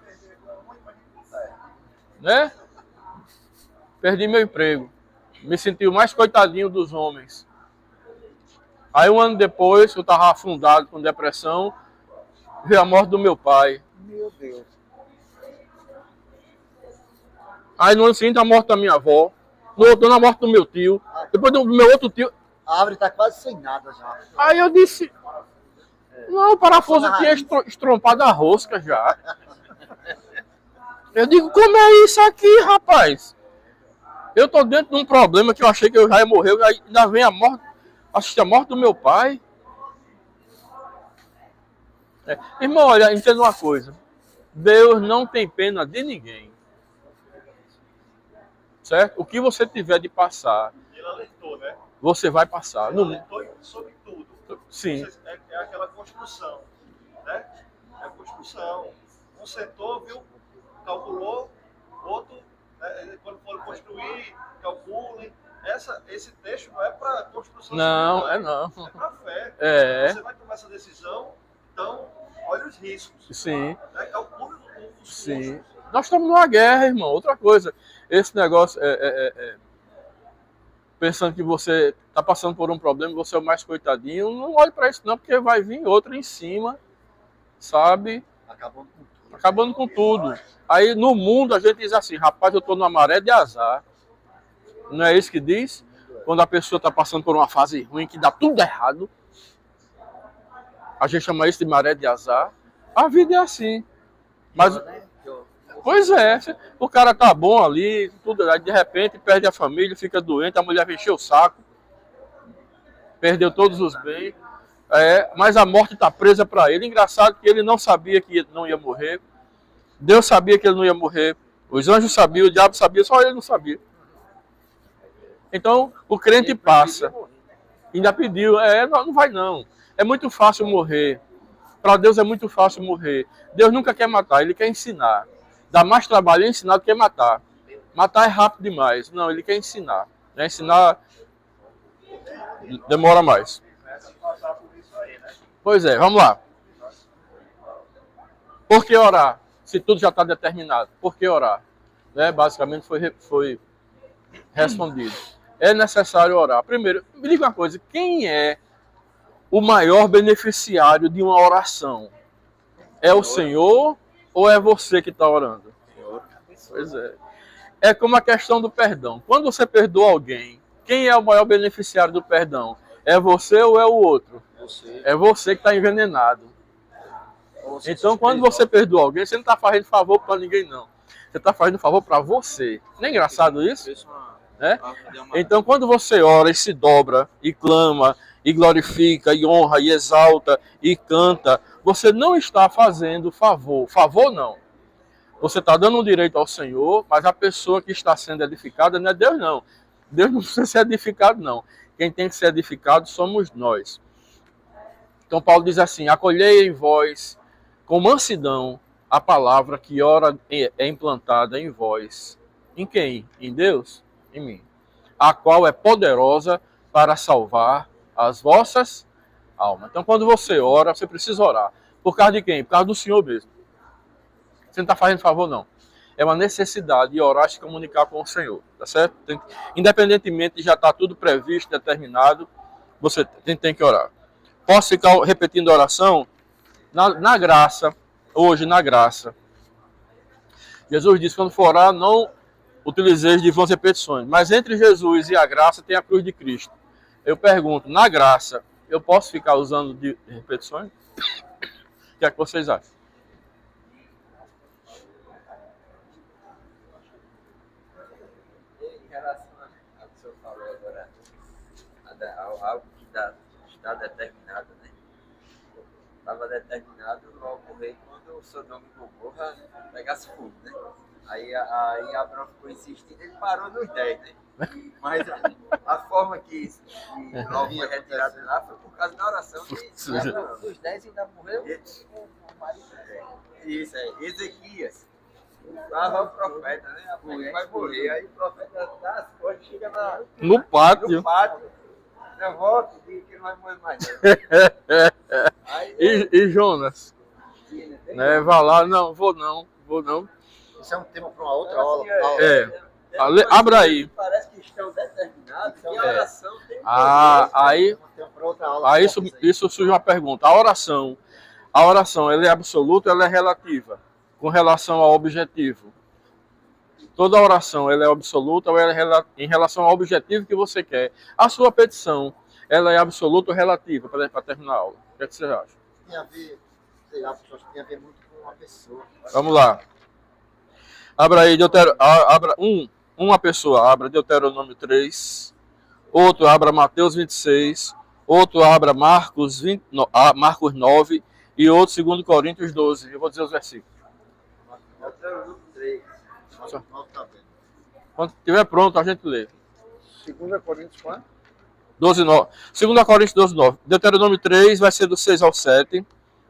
Né? Perdi meu emprego. Me senti o mais coitadinho dos homens. Aí um ano depois, eu estava afundado com depressão, veio a morte do meu pai. Meu Deus. Aí no ano seguinte a morte da minha avó. No outro ano a morte do meu tio. Depois do meu outro tio. A árvore está quase sem nada já. Aí eu disse... Não, o parafuso tinha estrompado a rosca já. Eu digo, como é isso aqui, rapaz? Eu tô dentro de um problema que eu achei que eu já ia morrer, ainda vem a morte, assisti a morte do meu pai. Irmão, olha, entenda uma coisa. Deus não tem pena de ninguém. Certo? O que você tiver de passar, Ele alertou, né? você vai passar. Ele alertou sobre tudo. Sim. É aquela construção, né? É a construção. Um setor, viu, calculou, outro, né, quando for construir, calculem. Esse texto não é para construção. Não, é não. É para fé. É. Você vai tomar essa decisão, então, olha os riscos. Sim. Né? Calcule os Sim. custos. Nós estamos numa guerra, irmão. Outra coisa, esse negócio pensando que você está passando por um problema, você é o mais coitadinho, não olhe para isso não, porque vai vir outro em cima, sabe? Acabando com tudo. Acabando com tudo. Aí no mundo a gente diz assim, rapaz, eu estou numa maré de azar. Não é isso que diz? Quando a pessoa está passando por uma fase ruim, que dá tudo errado, a gente chama isso de maré de azar. A vida é assim. Mas... Pois é, o cara tá bom ali, tudo, aí de repente perde a família, fica doente, a mulher encheu o saco, perdeu todos os bens, mas a morte está presa para ele. Engraçado que ele não sabia que não ia morrer, Deus sabia que ele não ia morrer, os anjos sabiam, o diabo sabia, só ele não sabia. Então o crente passa, ainda pediu, não vai não, é muito fácil morrer, para Deus é muito fácil morrer, Deus nunca quer matar, Ele quer ensinar. Dá mais trabalho ensinar do que matar. Matar é rápido demais. Não, ele quer ensinar. Né? Ensinar demora mais. Pois é, vamos lá. Por que orar? Se tudo já está determinado. Por que orar? Né? Basicamente foi respondido. É necessário orar. Primeiro, me diga uma coisa. Quem é o maior beneficiário de uma oração? É o Senhor ou é você que está orando? Pois é. É como a questão do perdão. Quando você perdoa alguém, quem é o maior beneficiário do perdão? É você ou é o outro? É você que está envenenado. Então, quando você perdoa alguém, você não está fazendo favor para ninguém, não. Você está fazendo favor para você. Não é engraçado isso? É? Então, quando você ora e se dobra, e clama, e glorifica, e honra, e exalta, e canta, você não está fazendo favor. Favor não. Você está dando um direito ao Senhor, mas a pessoa que está sendo edificada não é Deus, não. Deus não precisa ser edificado, não. Quem tem que ser edificado somos nós. Então, Paulo diz assim: acolhei em vós, com mansidão, a palavra que ora é implantada em vós. Em quem? Em Deus? Em mim. A qual é poderosa para salvar as vossas almas. Então, quando você ora, você precisa orar. Por causa de quem? Por causa do Senhor mesmo. Você não está fazendo favor, não. É uma necessidade de orar e se comunicar com o Senhor. Tá certo? Independentemente de já estar tudo previsto, determinado, você tem que orar. Posso ficar repetindo a oração? Na graça, hoje na graça. Jesus disse: quando for orar, não utilizeis de vãs repetições. Mas entre Jesus e a graça tem a cruz de Cristo. Eu pergunto, na graça, eu posso ficar usando de repetições? O que é que vocês acham? Em relação ao que o senhor falou agora, algo que está determinado, né? Estava determinado ao morrer quando o Sodoma e Gomorra pegasse fogo, né? Aí Abraão ficou insistindo, ele parou nos 10, né? Mas a forma que Ló foi retirado de lá foi por causa da oração de Abraão. Dos 10 ainda morreu com o marido. Isso, Ezequias. Estava o profeta, né? Ele vai morrer. Aí o profeta dá as coisas, chega no pátio. Eu volto e digo que não vai morrer mais. Aí, e Jonas? Né, vai lá, não, vou não. Isso é um tema para uma outra aula. Abra aí. Parece que estão determinados que a oração tem aí isso surge uma pergunta. A oração, ela é absoluta ou ela é relativa? Com relação ao objetivo. Toda oração, ela é absoluta ou ela é em relação ao objetivo que você quer. A sua petição, ela é absoluta ou relativa para terminar a aula? O que é que você acha? Tem a ver, sei lá, tem a ver muito com uma pessoa. Vamos lá. Abra aí, uma pessoa abra Deuteronômio 3, outro abra Mateus 26, outro abra Marcos 9 e outro 2 Coríntios 12. Eu vou dizer os versículos. Deuteronômio 3. Quando estiver pronto, a gente lê. 2 Coríntios 4. 12, 9. 2 Coríntios 12, 9. Deuteronômio 3 vai ser do 6 ao 7.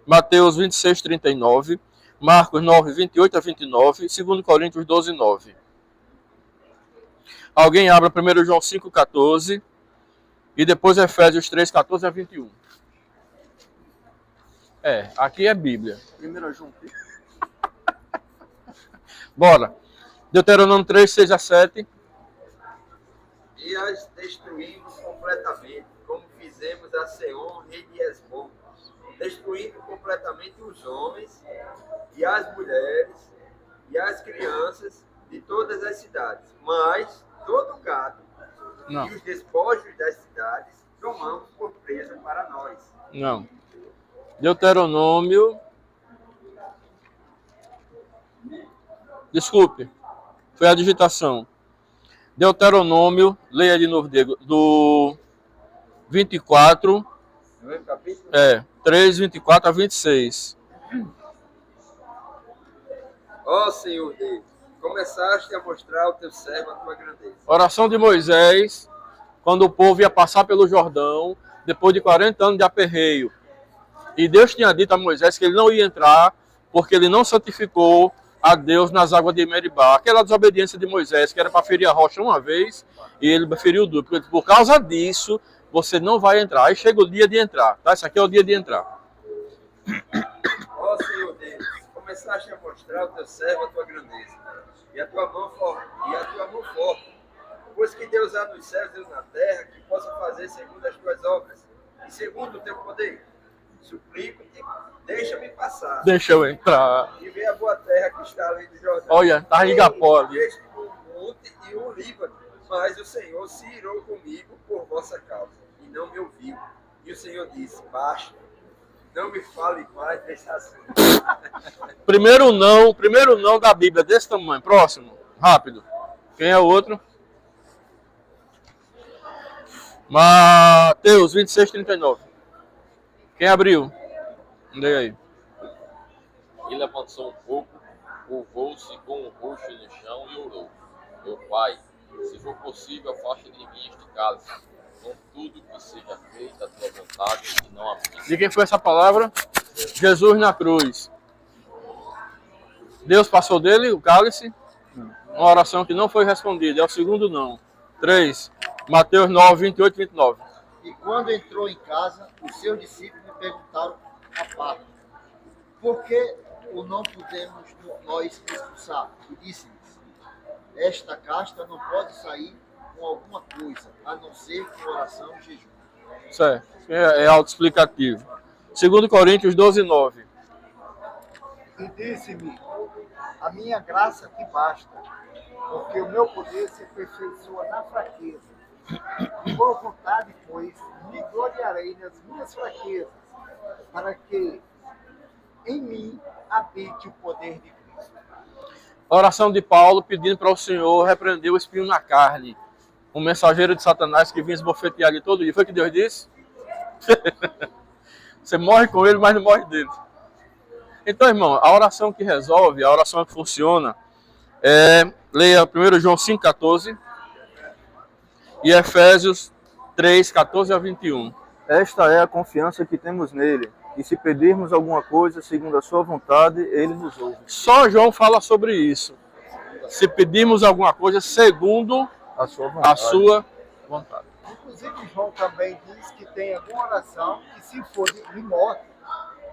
Mateus 26, 39. Marcos 9, 28 a 29. 2 Coríntios 12, 9. Alguém abra 1 João 5, 14. E depois Efésios 3, 14 a 21. Aqui é Bíblia. 1 João. Bora. Deuteronômio 3, 6 a 7. E as destruímos completamente, como fizemos a Seom, rei de Hesbom, destruindo completamente os homens e as mulheres e as crianças de todas as cidades. Mas todo o gado e os despojos das cidades tomamos por presa para nós. Não. Deuteronômio. Desculpe. Foi a digitação. Deuteronômio, leia de novo, Diego, do 24, 3, 24 a 26. Ó Senhor Deus, começaste a mostrar ao teu servo a tua grandeza. Oração de Moisés, quando o povo ia passar pelo Jordão, depois de 40 anos de aperreio. E Deus tinha dito a Moisés que ele não ia entrar, porque ele não santificou a Deus nas águas de Meribá. Aquela desobediência de Moisés, que era para ferir a rocha uma vez, e ele feriu duas. Por causa disso, você não vai entrar. Aí chega o dia de entrar. Tá? Esse aqui é o dia de entrar. Ó Senhor Deus, começaste a mostrar ao teu servo a tua grandeza, e a tua mão forte. Pois que Deus há nos céus, Deus na terra, que possa fazer segundo as tuas obras. E segundo o teu poder, suplico-te, deixa-me passar. Deixa eu entrar. E ver a boa terra que está além do Jordão. Olha, tá em Igapó ali. O monte e o Líbano, mas o Senhor se irou comigo por vossa causa, e não me ouviu. E o Senhor disse, basta, não me fale mais desse assunto. Primeiro não da Bíblia, desse tamanho. Próximo, rápido. Quem é o outro? Mateus 26:39. Quem abriu? Lê aí. E levantou um pouco, curvou-se com o rosto no chão e orou. Meu pai, se for possível, afaste de mim este cálice. Contudo, que seja feita a tua vontade e não a minha. De quem foi essa palavra? Jesus na cruz. Deus passou dele o cálice. Uma oração que não foi respondida. É o segundo não. 3. Mateus 9:28-29. E quando entrou em casa, os seus discípulos me perguntaram a parte: por que o não podemos nós expulsar? E disse-lhes: esta casta não pode sair com alguma coisa, a não ser com oração e jejum. Certo. É autoexplicativo. 2 Coríntios 12:9. E disse-me: a minha graça te basta, porque o meu poder se aperfeiçoa na fraqueza. Por vontade, pois, me gloriarei nas minhas fraquezas, para que em mim habite o poder de Cristo. Oração de Paulo pedindo para o Senhor repreender o espinho na carne. Um mensageiro de Satanás que vinha esbofetear ele todo dia. Foi o que Deus disse? Você morre com ele, mas não morre dele. Então, irmão, a oração que resolve, a oração que funciona, leia 1 João 5,14 e Efésios 3:14-21. Esta é a confiança que temos nele, e se pedirmos alguma coisa segundo a sua vontade, ele nos ouve. Só João fala sobre isso. Se pedirmos alguma coisa segundo A sua vontade. a sua vontade. Inclusive, João também diz que tem alguma oração que, se for de morte,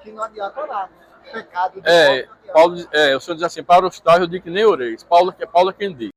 que não adianta orar. Pecado de morte não adianta. O Senhor diz assim, para os tais eu digo que nem oreis. Paulo é quem diz.